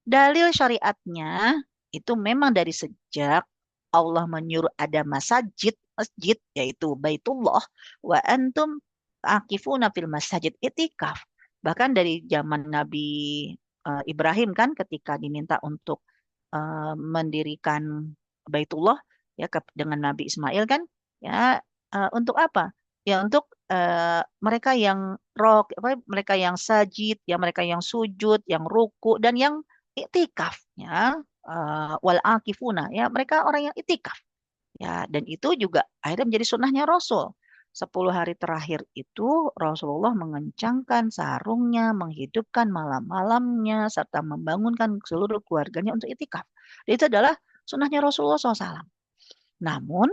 Dalil syariatnya itu memang dari sejak Allah menyuruh ada masjid, masjid yaitu Baitullah, wa antum akifuna fil masjid, itikaf. Bahkan dari zaman Nabi Ibrahim kan ketika diminta untuk mendirikan Baitullah ya dengan Nabi Ismail kan ya untuk apa? Ya untuk mereka yang mereka yang sajid, ya mereka yang sujud, yang ruku dan yang iktikaf ya wal akifuna ya mereka orang yang itikaf ya dan itu juga akhirnya menjadi sunnahnya Rasul. 10 hari terakhir itu Rasulullah mengencangkan sarungnya, menghidupkan malam-malamnya, serta membangunkan seluruh keluarganya untuk itikaf. Dan itu adalah sunnahnya Rasulullah SAW. Namun,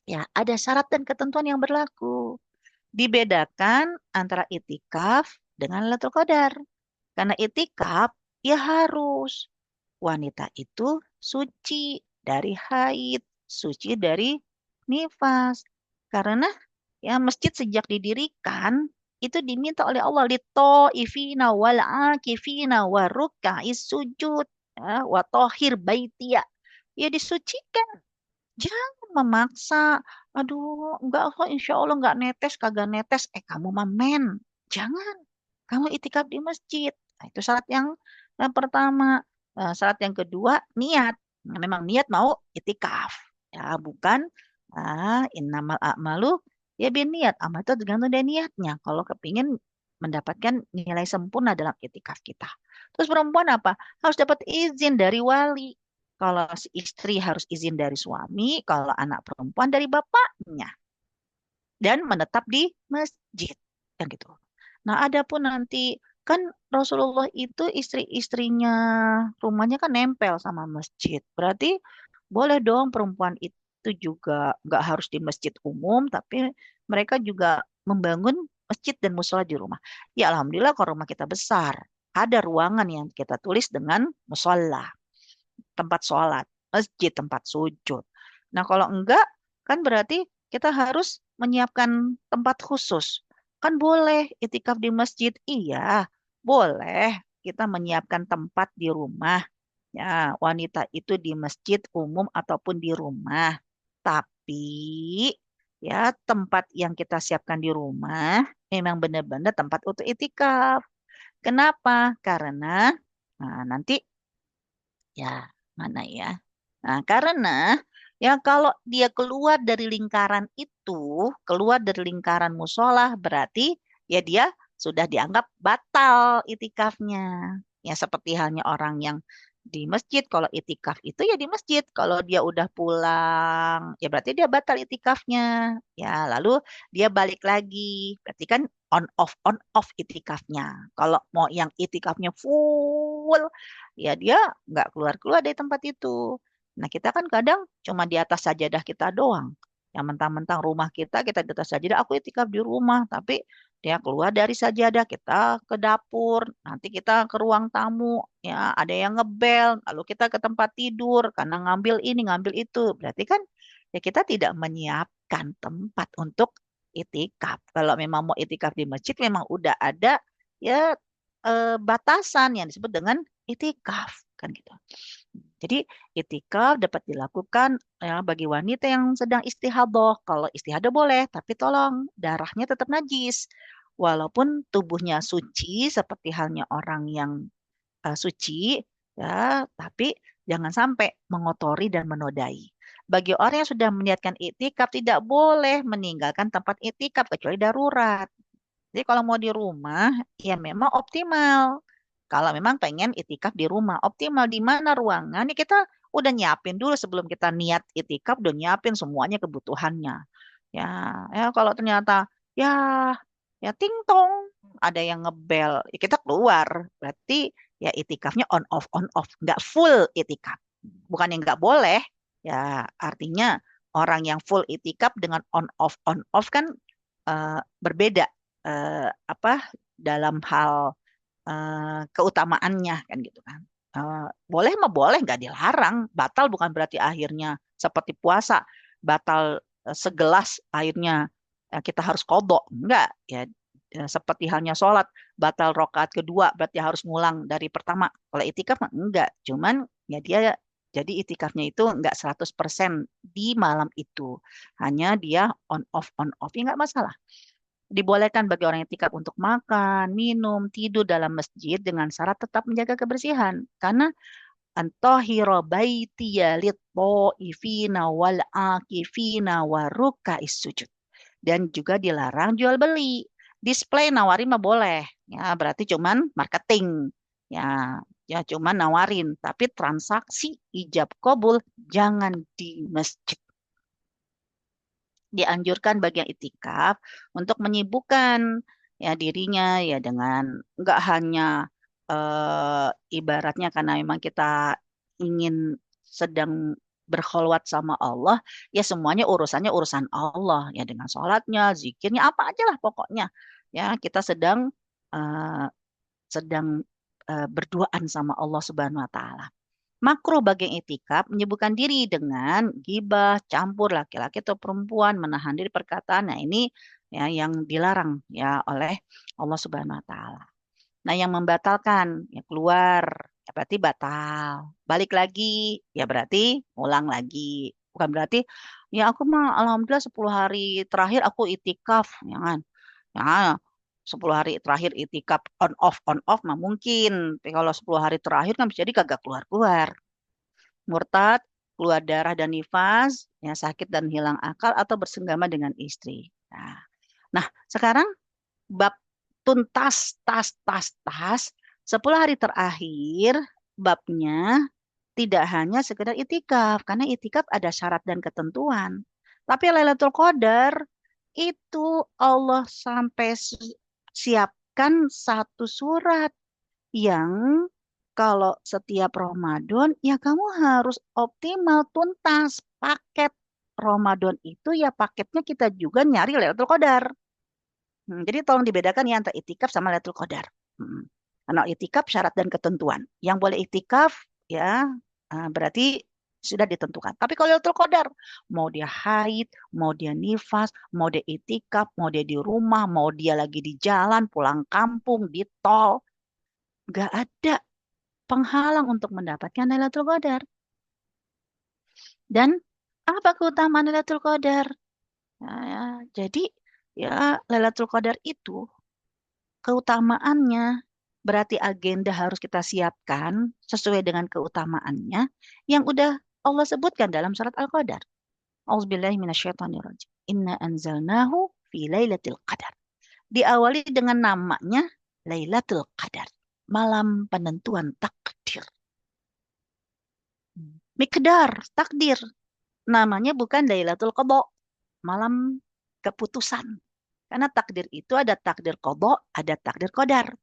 ya ada syarat dan ketentuan yang berlaku. Dibedakan antara itikaf dengan Lailatul Qadar. Karena itikaf, ya harus wanita itu suci dari haid, suci dari nifas. Karena ya masjid sejak didirikan itu diminta oleh Allah litaifina wal akifina wa ruk'is sujud ya, wa tahhir baitiya. Ya disucikan. Jangan memaksa. Aduh, enggak kok insya Allah enggak netes, kagak netes. Kamu mamen. Jangan. Kamu itikaf di masjid. Nah, itu syarat yang pertama. Syarat yang kedua, niat. Nah, memang niat mau itikaf. Ya, bukan innamal a'malu ya bin niat. Amal itu tergantung dari niatnya. Kalau kepingin mendapatkan nilai sempurna dalam itikaf kita. Terus perempuan apa? Harus dapat izin dari wali. Kalau si istri harus izin dari suami, kalau anak perempuan dari bapaknya. Dan menetap di masjid. Yang gitu. Nah, adapun nanti kan Rasulullah itu istri-istrinya rumahnya kan nempel sama masjid. Berarti boleh dong perempuan itu juga nggak harus di masjid umum, tapi mereka juga membangun masjid dan musola di rumah. Ya Alhamdulillah kalau rumah kita besar, ada ruangan yang kita tulis dengan musola, tempat sholat, masjid, tempat sujud. Nah kalau enggak, kan berarti kita harus menyiapkan tempat khusus. Kan boleh itikaf di masjid. Iya, boleh kita menyiapkan tempat di rumah. Ya, wanita itu di masjid umum ataupun di rumah. Tapi ya tempat yang kita siapkan di rumah memang benar-benar tempat untuk itikaf. Kenapa? Karena nanti ya mana ya? Nah, karena ya kalau dia keluar dari lingkaran itu, keluar dari lingkaran musola, berarti ya dia sudah dianggap batal itikafnya. Ya seperti halnya orang yang di masjid, kalau itikaf itu ya di masjid. Kalau dia udah pulang, ya berarti dia batal itikafnya. Ya lalu dia balik lagi. Berarti kan on off itikafnya. Kalau mau yang itikafnya full, ya dia nggak keluar-keluar dari tempat itu. Nah, kita kan kadang cuma di atas sajadah kita doang. Yang mentang-mentang rumah kita di atas sajadah, aku itikaf di rumah, tapi dia keluar dari sajadah, kita ke dapur, nanti kita ke ruang tamu, ya ada yang ngebel, lalu kita ke tempat tidur karena ngambil ini, ngambil itu. Berarti kan ya kita tidak menyiapkan tempat untuk itikaf. Kalau memang mau itikaf di masjid, memang udah ada ya batasan yang disebut dengan itikaf kan gitu. Jadi itikaf dapat dilakukan ya bagi wanita yang sedang istihadah. Kalau istihadah boleh, tapi tolong darahnya tetap najis. Walaupun tubuhnya suci seperti halnya orang yang suci ya, tapi jangan sampai mengotori dan menodai. Bagi orang yang sudah meniatkan itikaf tidak boleh meninggalkan tempat itikaf kecuali darurat. Jadi kalau mau di rumah, ya memang optimal. Kalau memang pengen itikaf di rumah, optimal di mana ruangan, ya kita udah nyiapin dulu sebelum kita niat itikaf, udah nyiapin semuanya kebutuhannya. Ya, ya kalau ternyata ya ya ting tong ada yang ngebel, ya kita keluar. Berarti ya itikafnya on off, nggak full itikaf. Bukan yang nggak boleh, ya artinya orang yang full itikaf dengan on off kan berbeda apa dalam hal keutamaannya kan gitu kan. Boleh mah boleh nggak dilarang. Batal bukan berarti akhirnya seperti puasa batal segelas airnya kita harus kodok. Enggak ya. Seperti halnya sholat batal rokaat kedua berarti harus ngulang dari pertama. Kalau itikaf mah enggak. Cuman ya dia jadi itikafnya itu enggak 100% di malam itu. Hanya dia on off ya enggak masalah. Dibolehkan bagi orang yang itikaf untuk makan, minum, tidur dalam masjid dengan syarat tetap menjaga kebersihan. Karena antahira baitiya lit-ta'ifina wal akifina waruka'is sujud. Dan juga dilarang jual beli. Display nawarin mah boleh. Ya, berarti cuman marketing. Ya, ya cuman nawarin. Tapi transaksi ijab kabul jangan di masjid. Dianjurkan bagi yang itikaf untuk menyibukkan ya dirinya ya dengan nggak hanya eh, ibaratnya karena memang kita ingin sedang berkholwat sama Allah ya semuanya urusannya urusan Allah ya dengan sholatnya zikirnya apa aja lah pokoknya ya kita eh, sedang berduaan sama Allah Subhanahu Wa Taala. Makruh bagi yang itikaf menyibukkan diri dengan gibah, campur laki-laki atau perempuan, menahan diri perkataan. Nah, ini ya yang dilarang ya oleh Allah Subhanahu wa taala. Nah, yang membatalkan ya keluar ya berarti batal. Balik lagi ya berarti ulang lagi. Bukan berarti ya aku mah alhamdulillah 10 hari terakhir aku itikaf, jangan. Ya, 10 hari terakhir itikaf on off mah mungkin. Tapi kalau 10 hari terakhir kan bisa jadi kagak keluar-keluar murtad, keluar darah dan nifas, ya sakit dan hilang akal atau bersenggama dengan istri. Nah, sekarang bab tuntas tas 10 hari terakhir babnya tidak hanya sekedar itikaf karena itikaf ada syarat dan ketentuan. Tapi Lailatul Qadar itu Allah sampai siapkan satu surat yang kalau setiap Ramadan ya kamu harus optimal tuntas paket Ramadan itu ya paketnya kita juga nyari Lailatul Qadar. Jadi tolong dibedakan ya antara itikaf sama Lailatul Qadar. Karena itikaf syarat dan ketentuan. Yang boleh itikaf ya berarti sudah ditentukan. Tapi kalau Lailatul Qadar, mau dia haid, mau dia nifas, mau dia itikaf, mau dia di rumah, mau dia lagi di jalan, pulang kampung, di tol, nggak ada penghalang untuk mendapatkan Lailatul Qadar. Dan apa keutamaan Lailatul Qadar? Nah, ya, jadi ya Lailatul Qadar itu keutamaannya berarti agenda harus kita siapkan sesuai dengan keutamaannya yang udah Allah sebutkan dalam surat Al-Qadar. Auzubillahi minasyaitonirrajim. Inna anzalnahu fi lailatul qadar. Diawali dengan namanya Lailatul Qadar, malam penentuan takdir. Mikdar, takdir. Namanya bukan Lailatul Qadha, malam keputusan. Karena takdir itu ada takdir qadha, ada takdir qadar.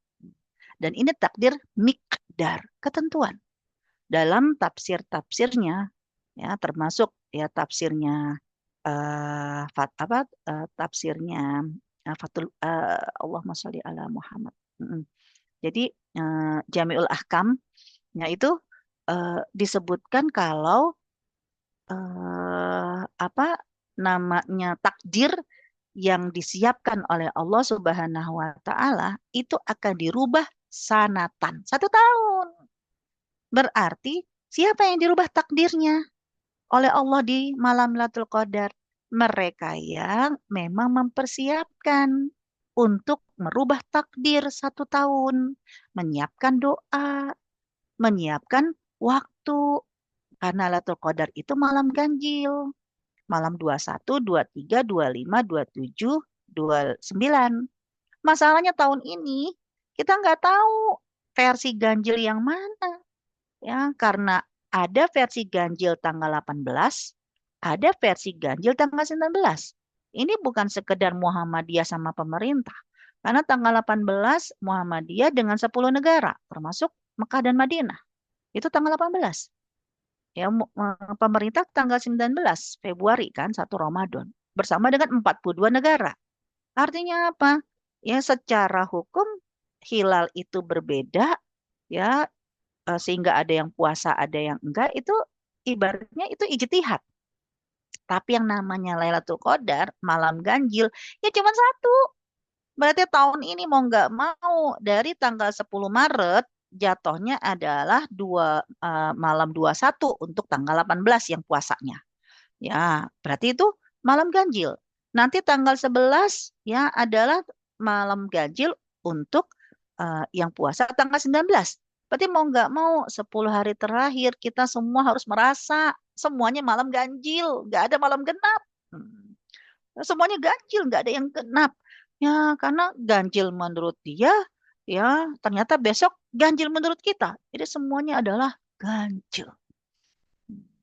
Dan ini takdir mikdar, ketentuan. Dalam tafsir-tafsirnya, ya termasuk ya tafsirnya tafsirnya Allahumma sholli ala Muhammad. Jadi Jami'ul Ahkam, itu disebutkan kalau apa namanya takdir yang disiapkan oleh Allah Subhanahu wa taala itu akan dirubah sanatan 1 tahun. Berarti siapa yang dirubah takdirnya oleh Allah di malam Lailatul Qadar? Mereka yang memang mempersiapkan untuk merubah takdir 1 tahun, menyiapkan doa, menyiapkan waktu. Karena Lailatul Qadar itu malam ganjil. Malam 21, 23, 25, 27, 29. Masalahnya tahun ini kita nggak tahu versi ganjil yang mana. Ya, karena ada versi ganjil tanggal 18, ada versi ganjil tanggal 19. Ini bukan sekedar Muhammadiyah sama pemerintah. Karena tanggal 18 Muhammadiyah dengan 10 negara, termasuk Mekah dan Madinah. Itu tanggal 18. Ya, pemerintah tanggal 19 Februari kan, 1 Ramadan. Bersama dengan 42 negara. Artinya apa? Ya, secara hukum hilal itu berbeda, ya sehingga ada yang puasa, ada yang enggak, itu ibaratnya itu ijtihad. Tapi yang namanya Lailatul Qadar, malam ganjil, ya cuma satu. Berarti tahun ini mau nggak mau dari tanggal 10 Maret jatuhnya adalah malam 21 untuk tanggal 18 yang puasanya. Ya, berarti itu malam ganjil. Nanti tanggal 11 ya adalah malam ganjil untuk yang puasa tanggal 19. Berarti mau nggak mau 10 hari terakhir kita semua harus merasa semuanya malam ganjil, nggak ada malam genap. Hmm. Semuanya ganjil, nggak ada yang genap. Ya, karena ganjil menurut dia, ya ternyata besok ganjil menurut kita. Jadi semuanya adalah ganjil.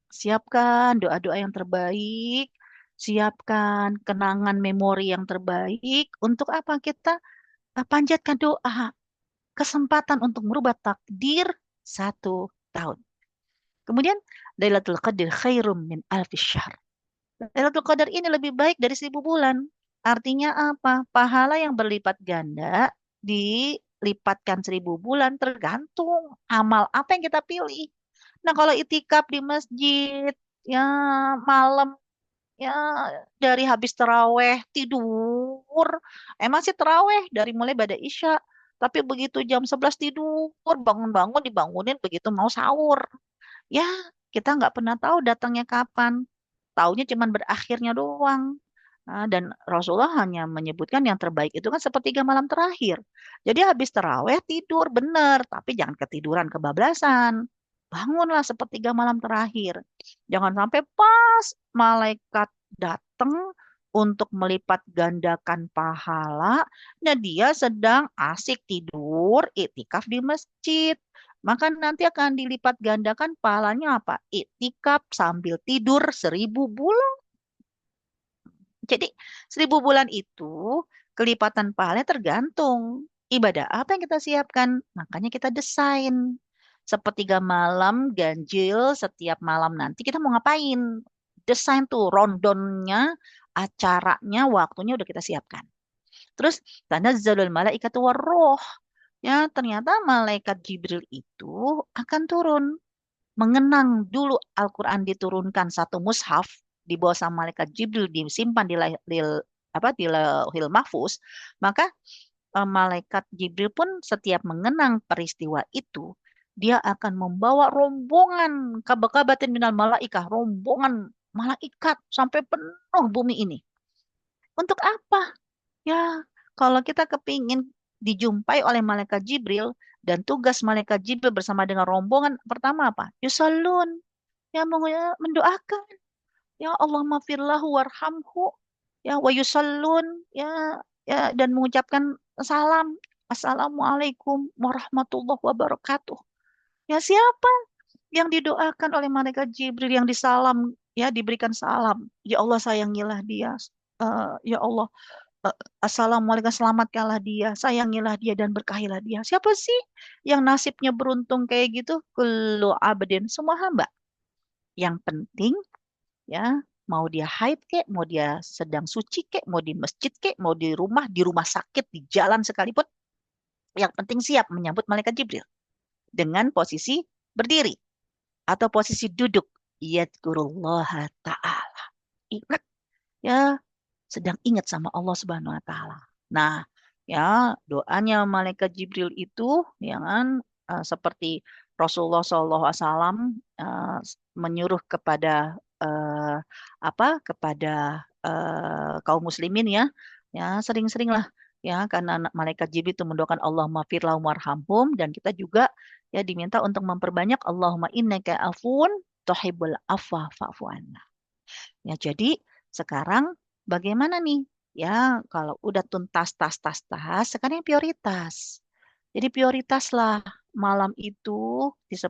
Siapkan doa-doa yang terbaik, siapkan kenangan memori yang terbaik. Untuk apa kita panjatkan doa, kesempatan untuk merubah takdir 1 tahun. Kemudian, Lailatul Qadar khairum min alfi syahr. Lailatul Qadar ini lebih baik dari 1.000 bulan. Artinya apa? Pahala yang berlipat ganda dilipatkan 1.000 bulan tergantung amal apa yang kita pilih. Nah, kalau itikaf di masjid, ya malam, ya dari habis teraweh tidur. Emang sih teraweh dari mulai pada Isya. Tapi begitu jam 11 tidur, bangun-bangun dibangunin begitu mau sahur. Ya, kita nggak pernah tahu datangnya kapan. Taunya cuman berakhirnya doang. Nah, dan Rasulullah hanya menyebutkan yang terbaik itu kan sepertiga malam terakhir. Jadi habis terawih tidur benar, tapi jangan ketiduran kebablasan. Bangunlah sepertiga malam terakhir. Jangan sampai pas malaikat datang untuk melipat gandakan pahala, nah dia sedang asik tidur, iktikaf di masjid. Maka nanti akan dilipat gandakan pahalanya apa? Iktikaf sambil tidur 1.000 bulan. Jadi 1.000 bulan itu kelipatan pahalanya tergantung ibadah apa yang kita siapkan. Makanya kita desain sepertiga malam ganjil setiap malam nanti kita mau ngapain. Desain tuh rondonnya, acaranya, waktunya udah kita siapkan. Terus tanazzalul malaikatu warruh. Ya, ternyata malaikat Jibril itu akan turun mengenang dulu Al-Quran diturunkan satu mushaf di bawah sama malaikat Jibril disimpan di Lauhil Mahfuz, maka malaikat Jibril pun setiap mengenang peristiwa itu, dia akan membawa rombongan kabakabatin minal malaikah, rombongan malaikat sampai penuh bumi ini. Untuk apa? Ya, kalau kita kepingin dijumpai oleh malaikat Jibril dan tugas malaikat Jibril bersama dengan rombongan pertama apa? Yusallun, ya mendoakan, ya Allah mafirlahu warhamhu, ya wa yusallun, ya dan mengucapkan salam, Assalamualaikum warahmatullahi wabarakatuh. Ya siapa yang didoakan oleh malaikat Jibril yang disalam, ya diberikan salam, ya Allah sayangilah dia. Ya Allah, eh, Assalamualaikum, selamatkanlah dia, sayangilah dia dan berkahilah dia. Siapa sih yang nasibnya beruntung kayak gitu? Kullu abdin, semua hamba. Yang penting ya, mau dia haid kek, mau dia sedang suci kek, mau di masjid kek, mau di rumah sakit, di jalan sekalipun, yang penting siap menyambut malaikat Jibril dengan posisi berdiri atau posisi duduk. Yadkurullah ta'ala. Ingat ya, sedang ingat sama Allah Subhanahu wa taala. Nah, ya doanya malaikat Jibril itu ya kan, seperti Rasulullah SAW menyuruh kepada eh, apa kepada kaum muslimin ya, ya sering-seringlah ya, karena malaikat Jibril itu mendoakan Allahumma firlahum warhamhum, dan kita juga ya diminta untuk memperbanyak Allahumma innaka afun tuhibbul afwa fa'fu anna. Ya, jadi sekarang bagaimana nih? Ya, kalau udah tuntas tas, sekarang yang prioritas. Jadi prioritaslah malam itu di 10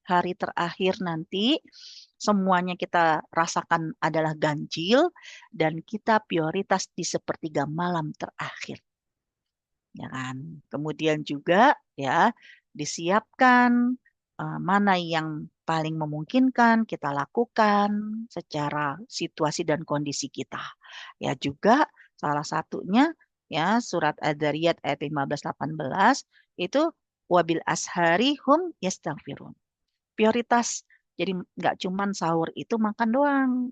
hari terakhir nanti semuanya kita rasakan adalah ganjil, dan kita prioritas di sepertiga malam terakhir, ya kan? Kemudian juga ya disiapkan mana yang paling memungkinkan kita lakukan secara situasi dan kondisi kita. Ya juga salah satunya ya surat Ad-Dariyat ayat 15-18 itu wabil ashari hum yastaghfirun. Prioritas. Jadi nggak cuman sahur itu makan doang.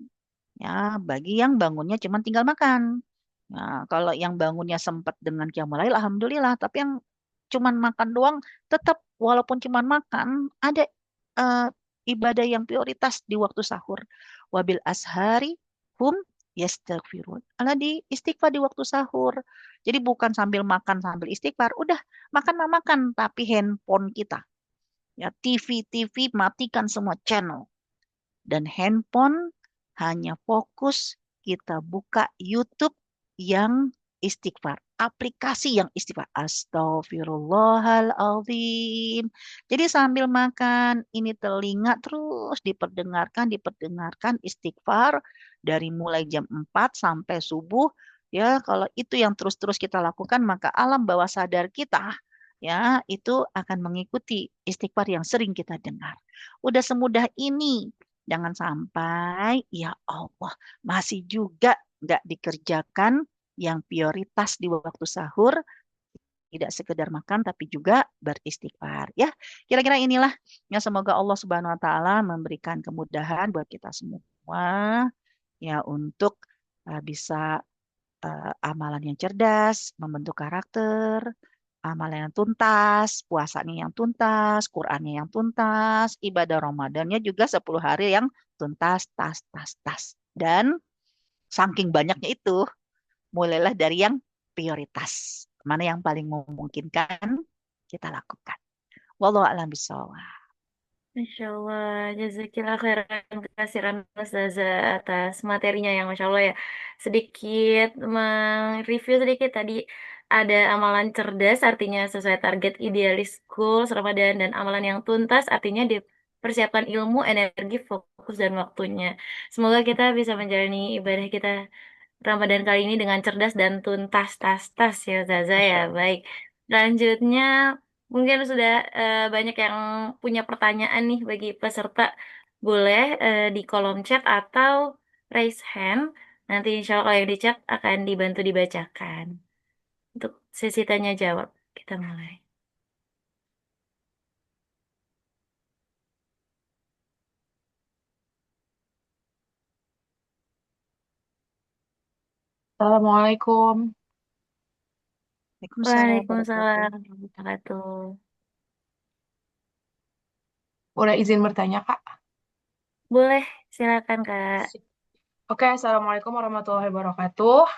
Ya, bagi yang bangunnya cuma tinggal makan. Nah, kalau yang bangunnya sempat dengan qiyamul lail, alhamdulillah. Tapi yang cuman makan doang, tetap walaupun cuman makan, ada eh, ibadah yang prioritas di waktu sahur. Wabil ashari hum yastaghfirun. Allah di istighfar di waktu sahur. Jadi bukan sambil makan sambil istighfar. Udah, makan mah makan, tapi handphone kita. Ya, TV matikan semua channel, dan handphone hanya fokus kita buka YouTube yang istighfar, aplikasi yang istighfar. Astagfirullahaladzim. Jadi sambil makan, ini telinga terus diperdengarkan istighfar dari mulai jam 4 sampai subuh. Ya, kalau itu yang terus-terus kita lakukan, maka alam bawah sadar kita ya itu akan mengikuti istighfar yang sering kita dengar. Udah semudah ini. Jangan sampai, ya Allah, masih juga nggak dikerjakan yang prioritas di waktu sahur, tidak sekedar makan, tapi juga beristighfar. Ya, kira-kira inilah. Ya, semoga Allah Subhanahu Wa Taala memberikan kemudahan buat kita semua, ya untuk bisa amalan yang cerdas, membentuk karakter, amalan yang tuntas, puasanya yang tuntas, Qur'annya yang tuntas, ibadah Ramadannya juga 10 hari yang tuntas, tas. Dan saking banyaknya itu, mulailah dari yang prioritas. Mana yang paling memungkinkan kita lakukan. Wallahu a'lam bishawab. Masya Allah, jazakillah khairan kasiran Ustazah atas materinya yang Masya Allah ya. Sedikit mereview sedikit tadi, ada amalan cerdas artinya sesuai target idealis goals Ramadan, dan amalan yang tuntas artinya dipersiapkan ilmu, energi, fokus, dan waktunya. Semoga kita bisa menjalani ibadah kita Ramadan kali ini dengan cerdas dan tuntas, tas ya Zaza ya. Masya Allah. Baik. Selanjutnya mungkin sudah banyak yang punya pertanyaan nih bagi peserta. Boleh di kolom chat atau raise hand. Nanti insya Allah kalau yang di chat akan dibantu dibacakan. Untuk sesi tanya jawab, kita mulai. Assalamualaikum. Waalaikumsalam warahmatullahi Waalaikumsalam warahmatullahi wabarakatuh. Udah izin bertanya, Kak? Boleh, silakan Kak. Oke, Assalamualaikum warahmatullahi wabarakatuh.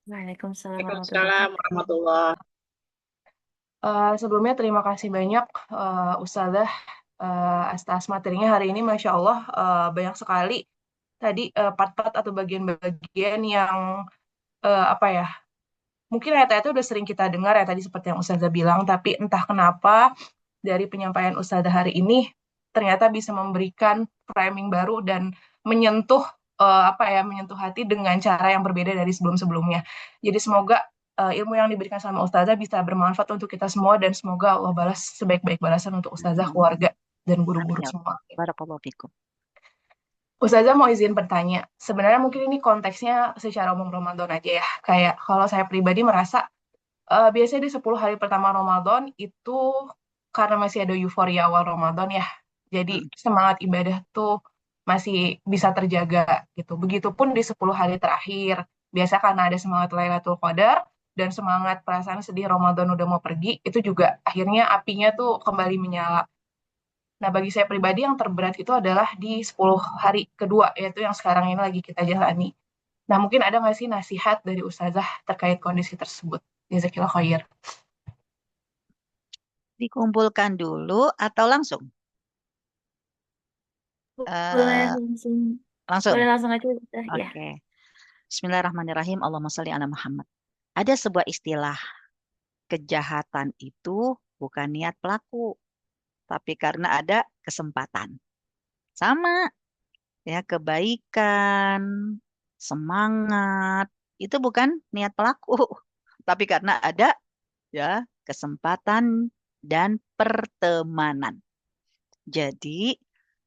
Waalaikumsalam warahmatullahi Waalaikumsalam wabarakatuh. warahmatullahi. Sebelumnya terima kasih banyak Ustazah atas materinya hari ini. Masya Allah, banyak sekali tadi part-part atau bagian-bagian yang apa ya, mungkin ayat-ayat itu udah sering kita dengar ya tadi seperti yang Ustazah bilang, tapi entah kenapa dari penyampaian Ustazah hari ini ternyata bisa memberikan framing baru dan menyentuh apa ya, menyentuh hati dengan cara yang berbeda dari sebelum-sebelumnya. Jadi semoga ilmu yang diberikan sama Ustazah bisa bermanfaat untuk kita semua dan semoga Allah balas sebaik-baik balasan untuk Ustazah, wabarakatuh. keluarga, dan Amin guru-guru ya Allah. semua. Barakallahu fikum. Ustazah mau izin bertanya, sebenarnya mungkin ini konteksnya secara umum Ramadan aja ya. Kayak kalau saya pribadi merasa biasanya di 10 hari pertama Ramadan itu karena masih ada euforia awal Ramadan ya. Jadi Mm. semangat ibadah tuh masih bisa terjaga gitu. Begitupun di 10 hari terakhir. Biasa karena ada semangat Lailatul Qadar dan semangat perasaan sedih Ramadan udah mau pergi, itu juga akhirnya apinya tuh kembali menyala. Nah, bagi saya pribadi yang terberat itu adalah di 10 hari kedua, yaitu yang sekarang ini lagi kita jalani. Nah, mungkin ada nggak sih nasihat dari Ustazah terkait kondisi tersebut? Jazakillah khair. Dikumpulkan dulu atau langsung? Boleh Eh, langsung, langsung. boleh langsung aja Ustaz. Ya. Oke. Bismillahirrahmanirrahim. Allahumma shalli ala Muhammad. Ada sebuah istilah, kejahatan itu bukan niat pelaku, tapi karena ada kesempatan. Sama ya, kebaikan, semangat itu bukan niat pelaku, tapi karena ada ya kesempatan dan pertemanan. Jadi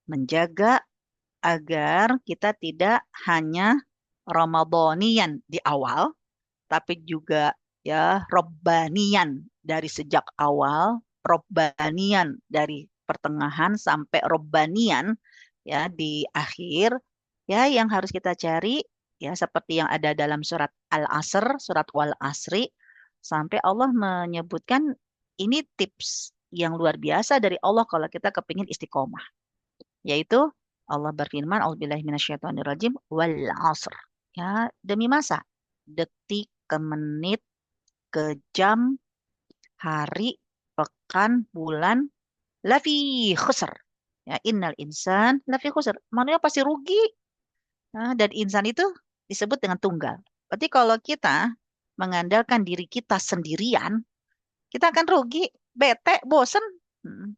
menjaga agar kita tidak hanya Ramadhanian di awal, tapi juga ya Robbanian dari sejak awal, Robbanian dari pertengahan sampai Robbanian ya di akhir. Ya, yang harus kita cari ya seperti yang ada dalam surat Al-Asr, surat Wal Asri, sampai Allah menyebutkan ini tips yang luar biasa dari Allah kalau kita kepingin istiqomah, yaitu Allah berfirman, "A'udzubillahi minasyaitonirrajim wal 'asr." Ya, demi masa, detik ke menit ke jam, hari, pekan, bulan, lafi khusr. Ya, innal insan lafi khusr. Manusia pasti rugi. Nah, dan insan itu disebut dengan tunggal. Berarti kalau kita mengandalkan diri kita sendirian, kita akan rugi, bete, bosen. Hmm.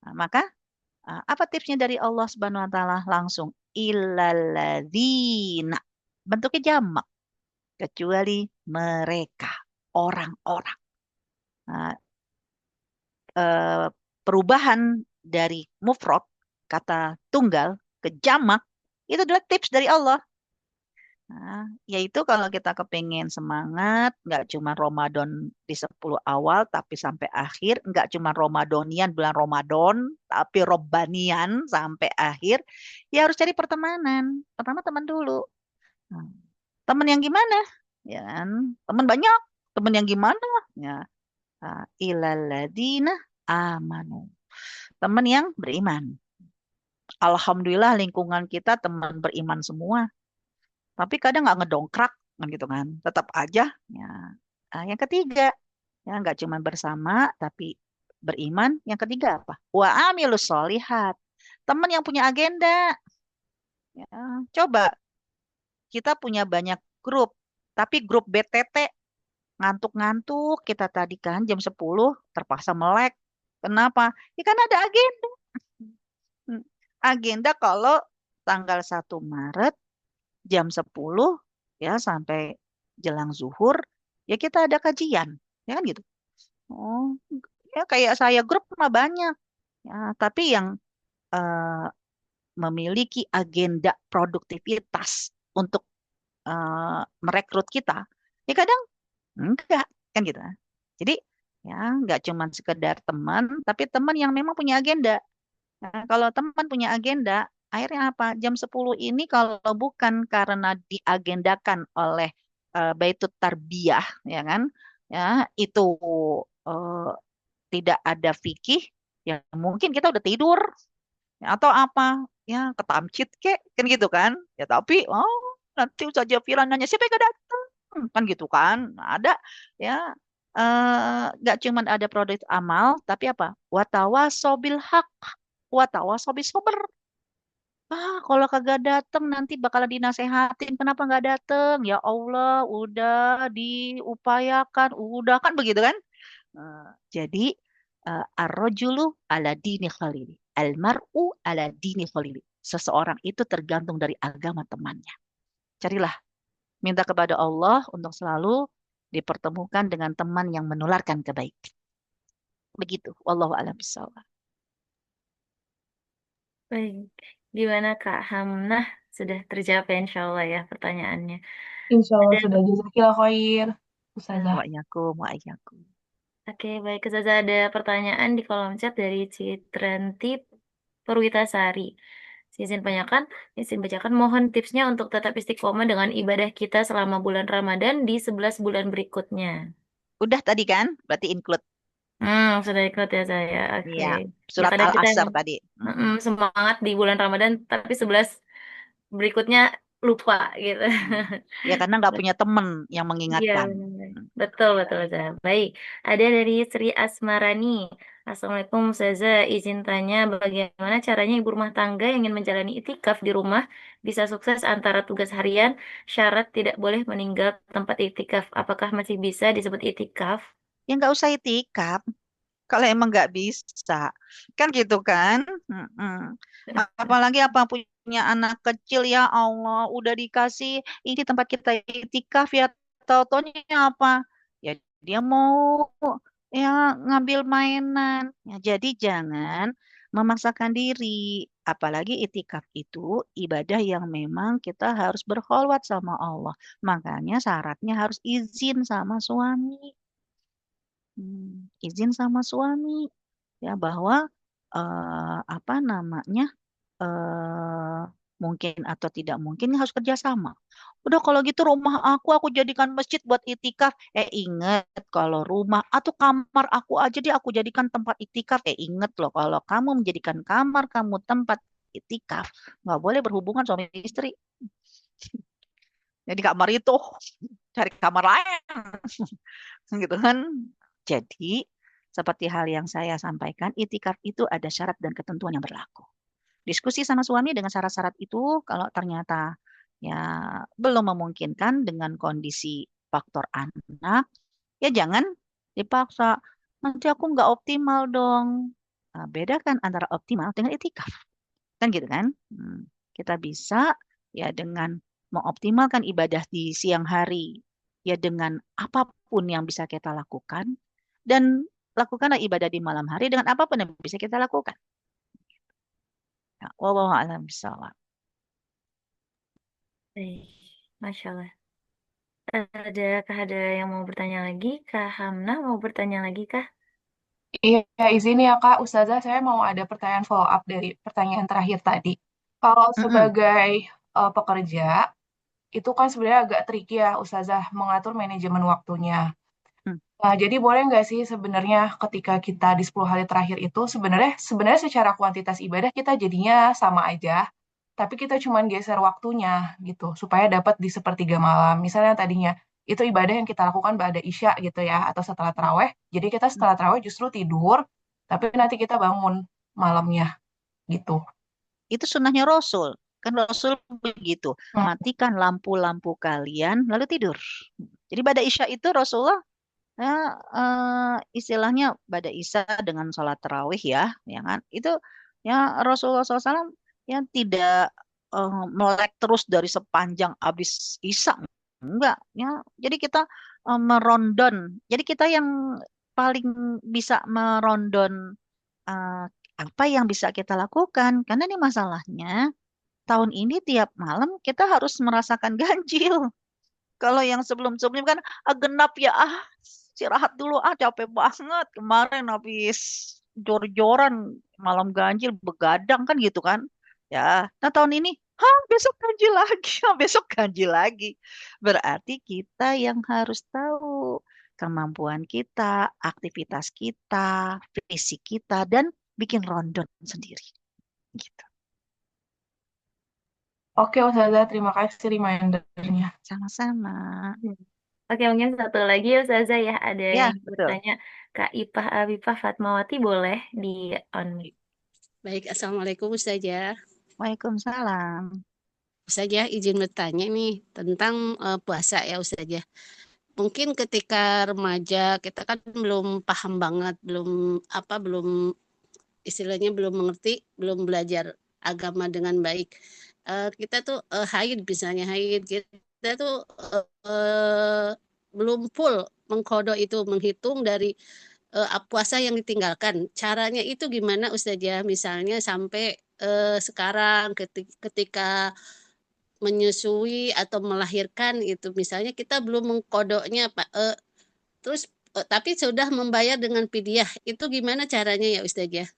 Nah, maka apa tipsnya dari Allah Subhanahu wa taala? Langsung illalladzina. Bentuknya jamak, kecuali mereka, orang-orang. Nah, eh, perubahan dari mufrad kata tunggal ke jamak itu adalah tips dari Allah. Nah, yaitu kalau kita kepingin semangat, nggak cuma Ramadan di 10 awal, tapi sampai akhir, nggak cuma Ramadanian bulan Ramadan, tapi Robbanian sampai akhir, ya harus cari pertemanan. Pertama teman dulu. Nah, teman yang gimana? Ya kan? Teman banyak. Teman yang gimana? Ya, ilaladina amanu. Teman yang beriman. Alhamdulillah lingkungan kita teman beriman semua. Tapi kadang nggak ngedongkrak kan gitu kan. Tetap aja ya. Yang ketiga, ya nggak cuma bersama tapi beriman. Yang ketiga apa? Wa amilus solihat. Teman yang punya agenda. Ya, coba kita punya banyak grup, tapi grup BTT ngantuk-ngantuk kita tadi kan jam 10 terpaksa melek. Kenapa? Ya kan ada agenda. Hmm. Agenda kalau tanggal 1 Maret jam 10 ya sampai jelang zuhur ya kita ada kajian ya kan gitu. Oh, ya kayak saya grup mah banyak ya, tapi yang eh, memiliki agenda produktivitas untuk merekrut kita ya kadang enggak kan gitu. Jadi ya enggak cuma sekedar teman tapi teman yang memang punya agenda. Nah, kalau teman punya agenda, akhirnya apa? Jam 10 ini kalau bukan karena diagendakan oleh Baitut Tarbiyah, ya kan? Ya, itu eh, tidak ada fikih, ya mungkin kita udah tidur ya, atau apa? Ya, ketamcit kek, kan gitu kan? Ya tapi, oh nanti saja Fira nanya siapa yang gak datang, kan gitu kan? Nah, ada ya, nggak cuman ada produk amal, tapi apa? Watawasobil hak, watawasobil sober. Kalau kagak dateng nanti bakalan dinasehatin. Kenapa nggak dateng? Ya Allah, udah diupayakan, udah kan begitu kan? Eh, jadi ar-rajulu ala dini khalili, al-mar'u ala dini khalili. Seseorang itu tergantung dari agama temannya. Carilah, minta kepada Allah untuk selalu dipertemukan dengan teman yang menularkan kebaikan. Begitu. Wallahu a'lam bishawab. Baik. Gimana Kak Hamnah? Sudah terjawab ya insya Allah ya pertanyaannya. Insya Allah Ada, sudah, jazakillah khair, Ustazah. Wa iyyakum wa iyyakum. oke baik. Ustazah ada pertanyaan di kolom chat dari Citranti Perwitasari. Izin bacakan, mohon tipsnya untuk tetap istiqomah dengan ibadah kita selama bulan Ramadan di 11 bulan berikutnya. Udah tadi kan? Berarti include. Sudah ikut ya saya. Oke. Iya, Ya surat kadang kita Al-Asr emang tadi. semangat di bulan Ramadan, tapi 11 berikutnya lupa gitu. Mm. Ya karena nggak punya temen yang Iya, mengingatkan. benar. Mm. Betul, betul, betul. Baik, ada dari Sri Asmarani. Assalamualaikum, Ustazah. Izin tanya, bagaimana caranya ibu rumah tangga yang ingin menjalani itikaf di rumah bisa sukses antara tugas harian, syarat tidak boleh meninggal tempat itikaf. Apakah masih bisa disebut itikaf? Ya nggak usah itikaf kalau emang nggak bisa, kan gitu kan? Mm-mm. Apalagi apa punya anak kecil, ya Allah, udah dikasih ini tempat kita itikaf ya, tau-taunya apa? Ya dia mau ya ngambil mainan. Ya, jadi jangan memaksakan diri. Apalagi itikaf itu ibadah yang memang kita harus berkholwat sama Allah. Makanya syaratnya harus izin sama suami. Izin sama suami ya bahwa apa namanya, eh mungkin atau tidak mungkin ini harus kerjasama. Udah kalau gitu rumah aku jadikan masjid buat itikaf. Inget kalau rumah atau kamar aku aja deh aku jadikan tempat itikaf. Inget loh kalau kamu menjadikan kamar kamu tempat itikaf, nggak boleh berhubungan suami istri. Jadi kamar itu cari kamar lain gitu kan. Jadi seperti hal yang saya sampaikan, itikaf itu ada syarat dan ketentuan yang berlaku. Diskusi sama suami dengan syarat-syarat itu, kalau ternyata ya belum memungkinkan dengan kondisi faktor anak, ya jangan dipaksa. Nanti aku nggak optimal dong. Nah, bedakan antara optimal dengan itikaf. Kan gitu kan? Kita bisa ya dengan mengoptimalkan ibadah di siang hari, ya dengan apapun yang bisa kita lakukan, dan lakukanlah ibadah di malam hari dengan apapun yang bisa kita lakukan. Ya, wallahu a'lam bishawab. Baik, Masya Allah. Ada yang mau bertanya lagi? Kak Hamna mau bertanya lagi kah? Iya, izin ya Kak, Ustazah, saya mau ada pertanyaan follow up dari pertanyaan terakhir tadi. Kalau Mm-mm. sebagai pekerja, itu kan sebenarnya agak tricky ya, Ustazah, mengatur manajemen waktunya. Mm. Nah, jadi boleh nggak sih sebenarnya ketika kita di 10 hari terakhir itu sebenarnya secara kuantitas ibadah kita jadinya sama aja, tapi kita cuman geser waktunya gitu supaya dapat di sepertiga malam. Misalnya tadinya itu ibadah yang kita lakukan ba'da isya gitu ya atau setelah taraweh. Jadi kita Mm. setelah taraweh justru tidur, tapi nanti kita bangun malamnya gitu. Itu sunnahnya Rasul. Kan Rasul begitu. Hmm. Matikan lampu-lampu kalian, lalu tidur. Jadi pada Isya itu Rasulullah ya, istilahnya pada Isya dengan sholat tarawih ya kan? Itu ya Rasulullah SAW yang tidak melek terus dari sepanjang habis Isya. Enggak, ya. Jadi kita merondon. Jadi kita yang paling bisa merondon eh, apa yang bisa kita lakukan. Karena ini masalahnya, tahun ini tiap malam kita harus merasakan ganjil. Kalau yang sebelum-sebelum kan genap ya, istirahat dulu, capek banget. Kemarin habis jor-joran malam ganjil begadang kan gitu kan. Ya, nah tahun ini Hah, besok ganjil lagi, hah, besok ganjil lagi. Berarti kita yang harus tahu kemampuan kita, aktivitas kita, fisik kita, dan bikin rondon sendiri. Gitu. Oke, Ustazah, terima kasih remindernya. Sama-sama. Hmm. Oke, mungkin satu lagi ya Ustazah ya, ada Ya, yang betul. bertanya, Kak Ipah Abifah Fatmawati boleh di on mic. Baik, Assalamualaikum Ustazah. Waalaikumsalam. Ustazah izin bertanya nih tentang puasa ya Ustazah. Mungkin ketika remaja kita kan belum paham banget, belum istilahnya belum mengerti, belum belajar agama dengan baik. Kita tuh haid misalnya haid, kita tuh eh, belum full mengkodok itu menghitung dari puasa yang ditinggalkan. Caranya itu gimana Ustazah? Misalnya sampai sekarang ketika menyusui atau melahirkan itu misalnya kita belum mengkodoknya Pak. Terus tapi sudah membayar dengan fidyah. Itu gimana caranya ya Ustazah?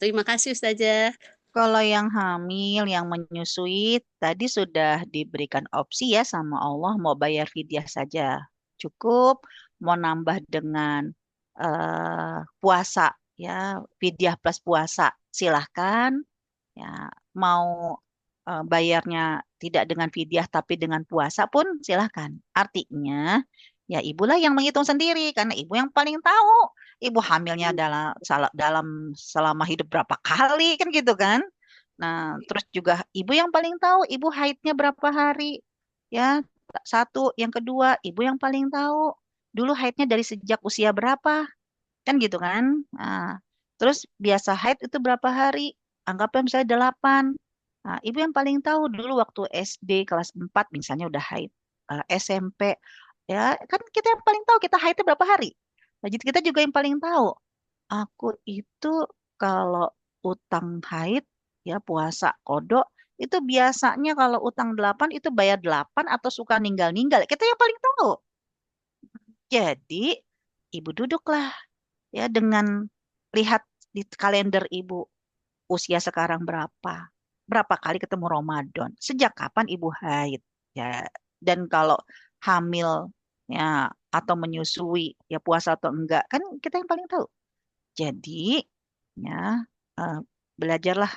Terima kasih Ustazah. Kalau yang hamil, yang menyusui, tadi sudah diberikan opsi ya sama Allah mau bayar fidyah saja. Cukup, mau nambah dengan puasa ya, fidyah plus puasa, silahkan. Ya, mau bayarnya tidak dengan fidyah tapi dengan puasa pun silahkan. Artinya, ya ibulah yang menghitung sendiri karena ibu yang paling tahu. Ibu hamilnya dalam selama hidup berapa kali kan gitu kan. Nah, terus juga ibu yang paling tahu ibu haidnya berapa hari. Ya, satu, yang kedua, ibu yang paling tahu dulu haidnya dari sejak usia berapa, kan gitu kan. Nah, terus biasa haid itu berapa hari? Anggapnya misalnya 8. Nah, ibu yang paling tahu dulu waktu SD kelas 4 misalnya udah haid. SMP, ya kan kita yang paling tahu kita haidnya berapa hari. Nah, jadi kita juga yang paling tahu. Aku itu kalau utang haid, ya puasa kodok, itu biasanya kalau utang 8 itu bayar 8 atau suka ninggal-ninggal. Kita yang paling tahu. Jadi, ibu duduklah ya dengan lihat di kalender ibu usia sekarang berapa, berapa kali ketemu Ramadan, sejak kapan ibu haid, ya. Dan kalau hamil ya atau menyusui ya puasa atau enggak kan kita yang paling tahu. Jadi ya eh, belajarlah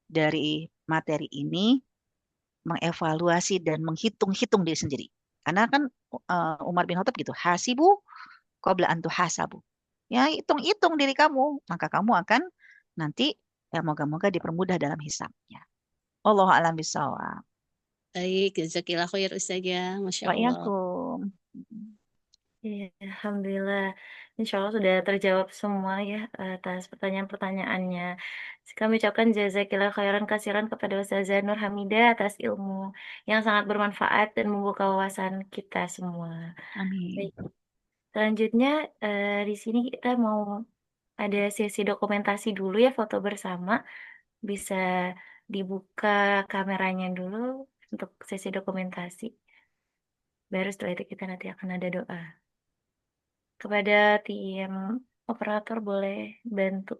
dari materi ini mengevaluasi dan menghitung-hitung diri sendiri. Karena kan Umar bin Khattab gitu, hasibu qabla an tuhasabu. Ya, hitung-hitung diri kamu, maka kamu akan nanti ya moga-moga dipermudah dalam hisabnya. Wallahu a'lam bishawab. Baik, jazakillah khair Ustazah. Masya Wa Allah. iyakum. Iya, Alhamdulillah. Insya Allah sudah terjawab semua ya atas pertanyaan-pertanyaannya. Kami ucapkan jazakillah khairan kasiran kepada Ustazah Nur Hamidah atas ilmu yang sangat bermanfaat dan membuka wawasan kita semua. Amin. Baik, selanjutnya di sini kita mau ada sesi dokumentasi dulu ya, foto bersama. Bisa dibuka kameranya dulu untuk sesi dokumentasi. Baru setelah itu kita nanti akan ada doa. Kepada tim operator boleh bantu.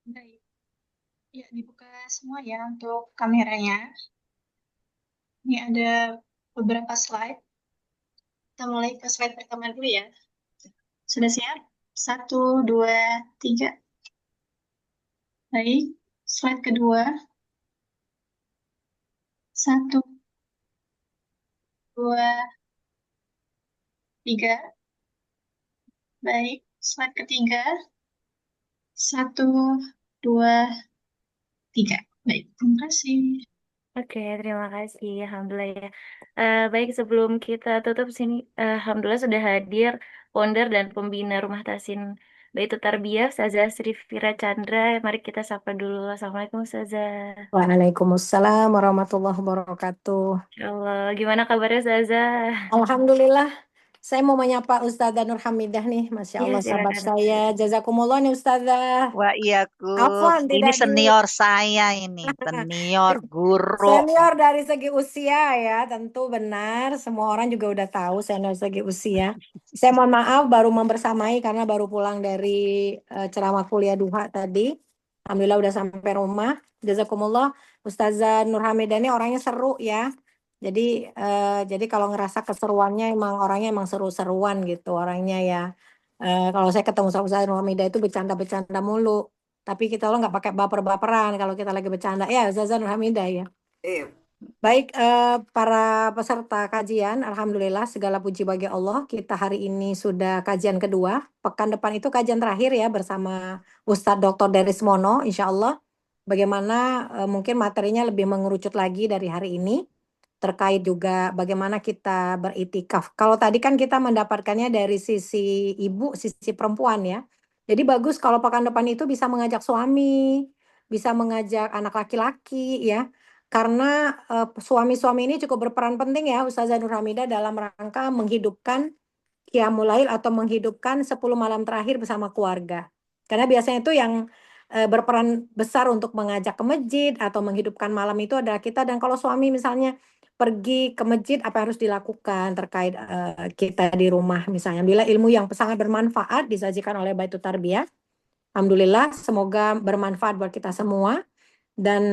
Baik, ya dibuka semua ya untuk kameranya. Ini ada beberapa slide. Kita mulai ke slide pertama dulu ya. Sudah siap? Satu, dua, tiga. Baik, slide kedua. Satu, dua, tiga. Baik, slide ketiga. Satu, dua, tiga. Baik, terima kasih. Oke, terima kasih. Alhamdulillah ya. Baik, sebelum kita tutup sini, Alhamdulillah sudah hadir founder dan pembina Rumah Tasin Baitul Tarbiyah, Ustazah Sri Fira Chandra. Mari kita sapa dulu. Assalamualaikum, Ustazah. Waalaikumsalam warahmatullahi wabarakatuh. Insyaallah. Gimana kabarnya, Ustazah? Alhamdulillah, saya mau menyapa Ustazah Nur Hamidah nih. Masya Iya, Allah, sahabat silakan. saya. Jazakumullah nih Ustazah. Wa iyakum. Afwan, Ini tidak di senior saya ini, senior guru. senior dari segi usia ya, tentu benar. Semua orang juga udah tahu senior segi usia. Saya mohon maaf baru membersamai karena baru pulang dari ceramah kuliah duha tadi. Alhamdulillah udah sampai rumah. Jazakumullah. Ustazah Nur Hamidah ini orangnya seru ya. Jadi kalau ngerasa keseruannya orangnya emang seru-seruan gitu orangnya ya. Kalau saya ketemu sama Ustazah Nur Hamidah itu bercanda-bercanda mulu. Tapi kita lo nggak pakai baper-baperan kalau kita lagi bercanda. Ya Ustazah Nur Hamidah ya. Baik, para peserta kajian, Alhamdulillah segala puji bagi Allah. Kita hari ini sudah kajian kedua. Pekan depan itu kajian terakhir ya bersama Ustadz Dr. Derismono, insya Allah. Bagaimana mungkin materinya lebih mengerucut lagi dari hari ini. Terkait juga bagaimana kita beritikaf. Kalau tadi kan kita mendapatkannya dari sisi ibu, sisi perempuan ya. Jadi bagus kalau pekan depan itu bisa mengajak suami, bisa mengajak anak laki-laki ya. Karena suami-suami ini cukup berperan penting ya Ustazah Nur Hamidah dalam rangka menghidupkan Qiyamul Lail atau menghidupkan 10 malam terakhir bersama keluarga. Karena biasanya itu yang berperan besar untuk mengajak ke masjid atau menghidupkan malam itu adalah kita. Dan kalau suami misalnya pergi ke masjid, apa yang harus dilakukan terkait kita di rumah misalnya. Bila ilmu yang sangat bermanfaat disajikan oleh Baitul Tarbiyah. Alhamdulillah semoga bermanfaat buat kita semua. Dan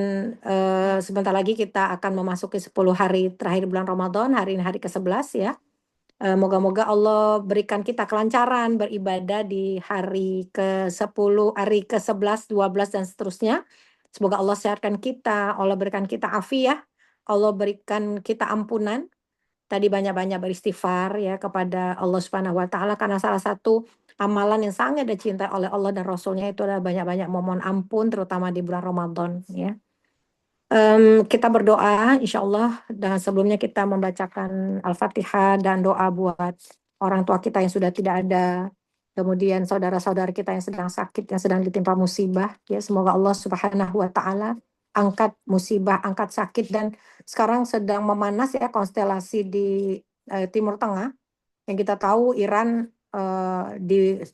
sebentar lagi kita akan memasuki 10 hari terakhir bulan Ramadan, hari ini hari ke-11 ya. Moga-moga Allah berikan kita kelancaran beribadah di hari ke-10, hari ke-11, 12 dan seterusnya. Semoga Allah sehatkan kita, Allah berikan kita afiah, Allah berikan kita ampunan. Tadi banyak-banyak beristighfar ya kepada Allah Subhanahu wa taala karena salah satu amalan yang sangat dicintai oleh Allah dan Rasulnya itu adalah banyak-banyak memohon ampun terutama di bulan Ramadan ya. Kita berdoa insya Allah dan sebelumnya kita membacakan Al-Fatihah dan doa buat orang tua kita yang sudah tidak ada, kemudian saudara-saudara kita yang sedang sakit, yang sedang ditimpa musibah ya, semoga Allah Subhanahu wa taala angkat musibah, angkat sakit. Dan sekarang sedang memanas ya konstelasi di Timur Tengah yang kita tahu Iran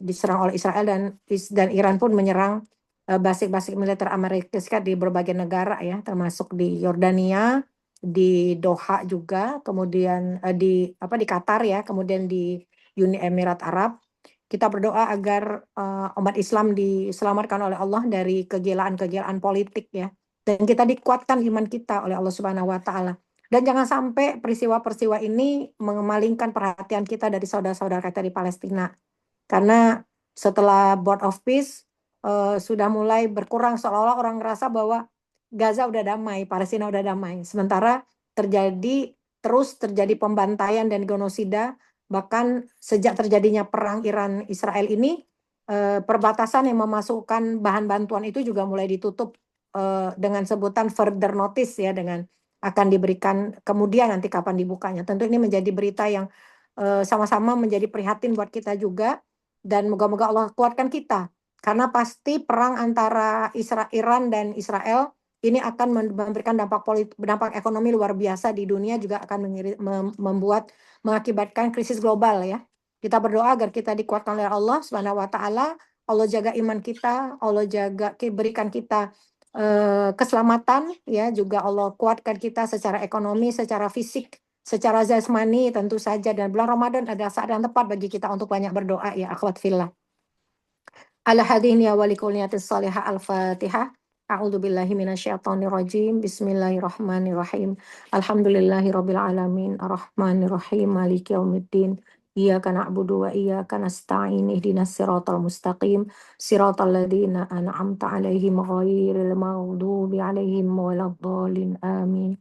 diserang oleh Israel dan Iran pun menyerang base-base militer Amerika Serikat di berbagai negara ya, termasuk di Yordania, di Doha juga, kemudian di Qatar ya, kemudian di Uni Emirat Arab. Kita berdoa agar umat Islam diselamatkan oleh Allah dari kegilaan-kegilaan politik ya, dan kita dikuatkan iman kita oleh Allah Subhanahu wa taala. Dan jangan sampai peristiwa-peristiwa ini mengemalingkan perhatian kita dari saudara-saudara kita di Palestina. Karena setelah Board of Peace sudah mulai berkurang, seolah-olah orang ngerasa bahwa Gaza udah damai, Palestina udah damai. Sementara terus terjadi pembantaian dan genosida, bahkan sejak terjadinya perang Iran-Israel ini, perbatasan yang memasukkan bahan bantuan itu juga mulai ditutup dengan sebutan further notice ya, dengan akan diberikan kemudian nanti kapan dibukanya. Tentu ini menjadi berita yang sama-sama menjadi prihatin buat kita juga, dan moga-moga Allah kuatkan kita karena pasti perang antara Iran dan Israel ini akan memberikan dampak ekonomi luar biasa di dunia, juga akan mengakibatkan krisis global ya. Kita berdoa agar kita dikuatkan oleh Allah Subhanahu wa taala, Allah jaga iman kita, Allah berikan kita keselamatan ya, juga Allah kuatkan kita secara ekonomi, secara fisik, secara jasmani tentu saja. Dan bulan Ramadan adalah saat yang tepat bagi kita untuk banyak berdoa ya akhwat fillah. Ala hadhihi ya walikul niyatis salihah. Al-Fatihah. A'udzu billahi minasyaitonir rajim. Bismillahirrahmanirrahim. Alhamdulillahirabbil alamin. Arrahmanir rahim. Maliki yaumiddin. Iyyaka na'budu wa iyyaka nasta'in. Ihdinas siratal mustaqim. Siratal ladzina an'amta 'alaihim ghairil maghdubi 'alaihim waladdallin. Amin.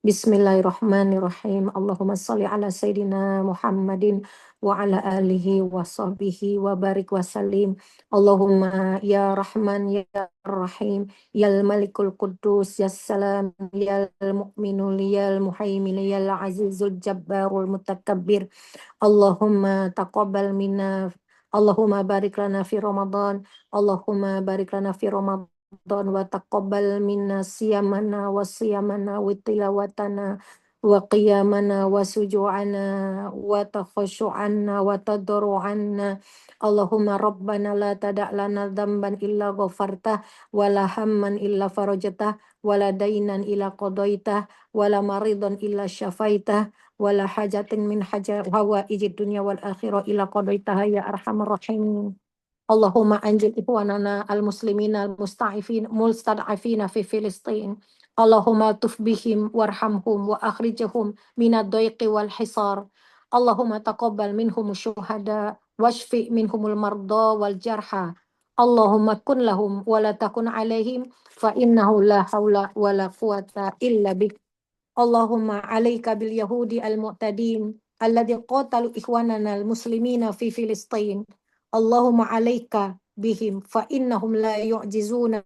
Bismillahirrahmanirrahim. Allahumma shalli ala sayyidina Muhammadin wa ala alihi wa sahbihi wa barik wa salim. Allahumma ya Rahman ya Rahim, ya Malikul Quddus, ya Salam, ya Mu'minul, ya Muhaimin, ya Azizul Jabbarul Mutakabbir. Allahumma taqabbal minna, Allahumma barik lana fi Ramadan, Allahumma barik lana fi Ramadan wa taqabbal minna siyamana wa siyamana wa tilawatana wa qiyamana wa suju'ana wa takhushu'ana wa tadarru'ana. Allahumma rabbana la tada' lana dzamban illa ghafartah wa la hamman illa farajtah wa la dainan illa qadaitah wa la maridan illa syafaitah wa la hajatin min hawaijid dunya wal akhirah illa qadaitah ya arhamar rahimin. Allahumma anjil ikhwanana al-muslimina mustad'afina fi Filistin. Allahumma tuf bihim warhamhum wa akhrijhum minad dayqi wal hisar. Allahumma taqabbal minhum syuhada washfi minhumul marda wal jarha. Allahumma kun lahum wa la takun alaihim fa innahu la haula wa la quwata illa bik. Allahumma alaika bil yahudi al-mu'tadin alladhi qatalu ikhwanana al-muslimina fi Filistin. Allahumma alaika bihim fa innahum la yu'jizuna.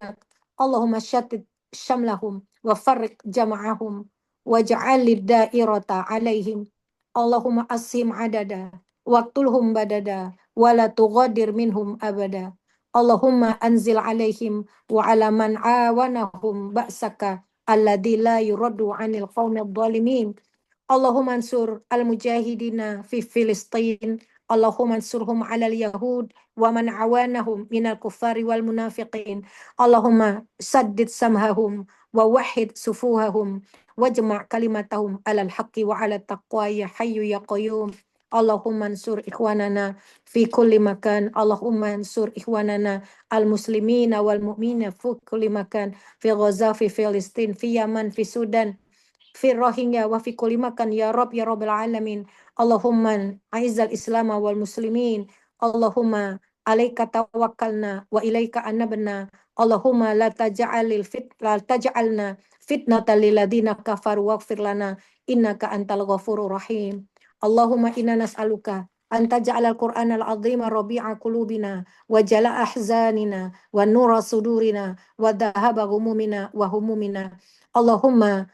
Allahumma shattit syamlahum wa farriq jama'ahum waj'al lid-da'irata alaihim. Allahumma asim adada waqtulhum badada wa la tughadir minhum abada. Allahumma anzil alaihim wa ala man awanahum ba'saka alladzi la yuraddu 'anil qaumil zalimin. Allahumma ansur al-mujahidina fi Filistin. Allahumma ansurhum 'alal yahud wa man awanahum minal kuffari wal munafiqin. Allahumma saddid samhahum wa wahhid sufuhahum wajma' kalimatahum 'alal haqqi wa 'alat taqwa ya hayyu ya qayyum. Allahumma ansur ikhwanana fi kulli makan. Allahumma ansur ikhwanana al-muslimina wal mu'mina fi kulli makan. Fi Gaza, fi Filistin, fi Yaman, fi Sudan, fi Rohingya, wa fi kulli makan ya Rabb ya Rabbil alamin. Allahumma a'izzal Islam wal muslimin. Allahumma alaika tawakkalna wa ilaika anabna. Allahumma la taj'alna fitnatan lil ladina kafaru waghfir lana innaka antal ghafurur rahim. Allahumma inna nas'aluka anta ja'alal Qur'anal azima rabi'a qulubina wa jala ahzanina wa nura sudurina wa dhahaba ghumumina wa humumina. Allahumma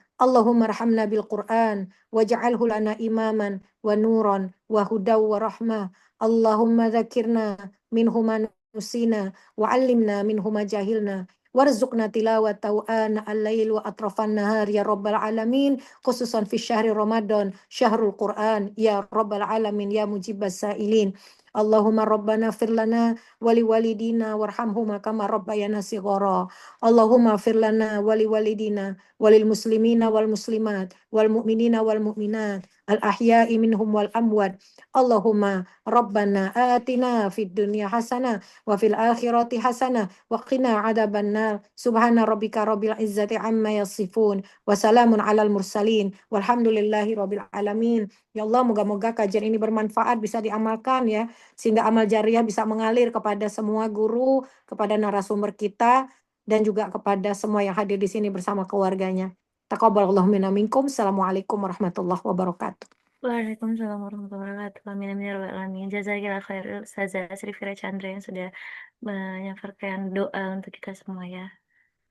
arhamna bil Qur'an waj'alhu lana imaman wa nuran wa hudaw wa rahmah. Allahumma dzakirna minhu ma nusina wa 'allimna minhu ma jahilna warzuqna tilawatahu ana al-lail wa atrafan nahar ya rabbal alamin, khususan fi syahri Ramadan syahrul Quran ya rabbal alamin ya mujibas sa'ilin. Allahumma rabbana fir lana wa liwalidina warhamhuma kama rabbayana shighara. Allahumma fir lana wa liwalidina walil muslimina wal muslimat wal mu'minina wal mu'minat al ahya'i minhum wal amwat. Allahumma rabbana atina fid dunya hasanah wa fil akhirati hasanah wa qina adzabannar. Subhana rabbika rabbil izzati amma yasifun wa salamun alal mursalin walhamdulillahi rabbil alamin. Ya Allah, moga-moga kajian ini bermanfaat, bisa diamalkan ya, sehingga amal jariah bisa mengalir kepada semua guru, kepada narasumber kita, dan juga kepada semua yang hadir di sini bersama keluarganya. Taqabbalallahu minna minkum. Assalamualaikum warahmatullahi wabarakatuh. Waalaikumsalam warahmatullahi wabarakatuh. Amin amin ya rabbal alamin. Jazakillah khair Ustazah Sri Fira Chandra yang sudah menyampaikan doa untuk kita semua ya.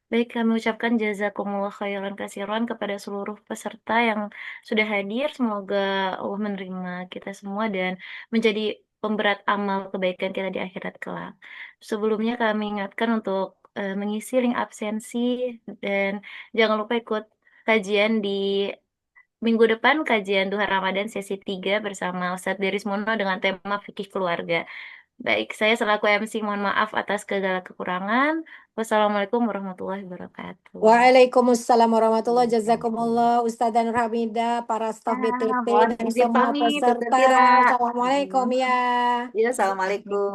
Baik, kami ucapkan jazakumullah khairan katsiran kepada seluruh peserta yang sudah hadir. Semoga Allah menerima kita semua dan menjadi pemberat amal kebaikan kita di akhirat kelak. Sebelumnya kami ingatkan untuk mengisi link absensi dan jangan lupa ikut kajian di minggu depan, kajian Duha Ramadan sesi 3 bersama Ustadz Derismono dengan tema fikih keluarga. Baik, saya selaku MC mohon maaf atas segala kekurangan. Wassalamualaikum warahmatullahi wabarakatuh. Waalaikumsalam warahmatullahi wabarakatuh. Jazakumullah Ustazah Nur Hamidah, para staf BTT Mohon dan izin semua pamit, Dokter peserta. Fira. Assalamualaikum ya. Ya, assalamualaikum.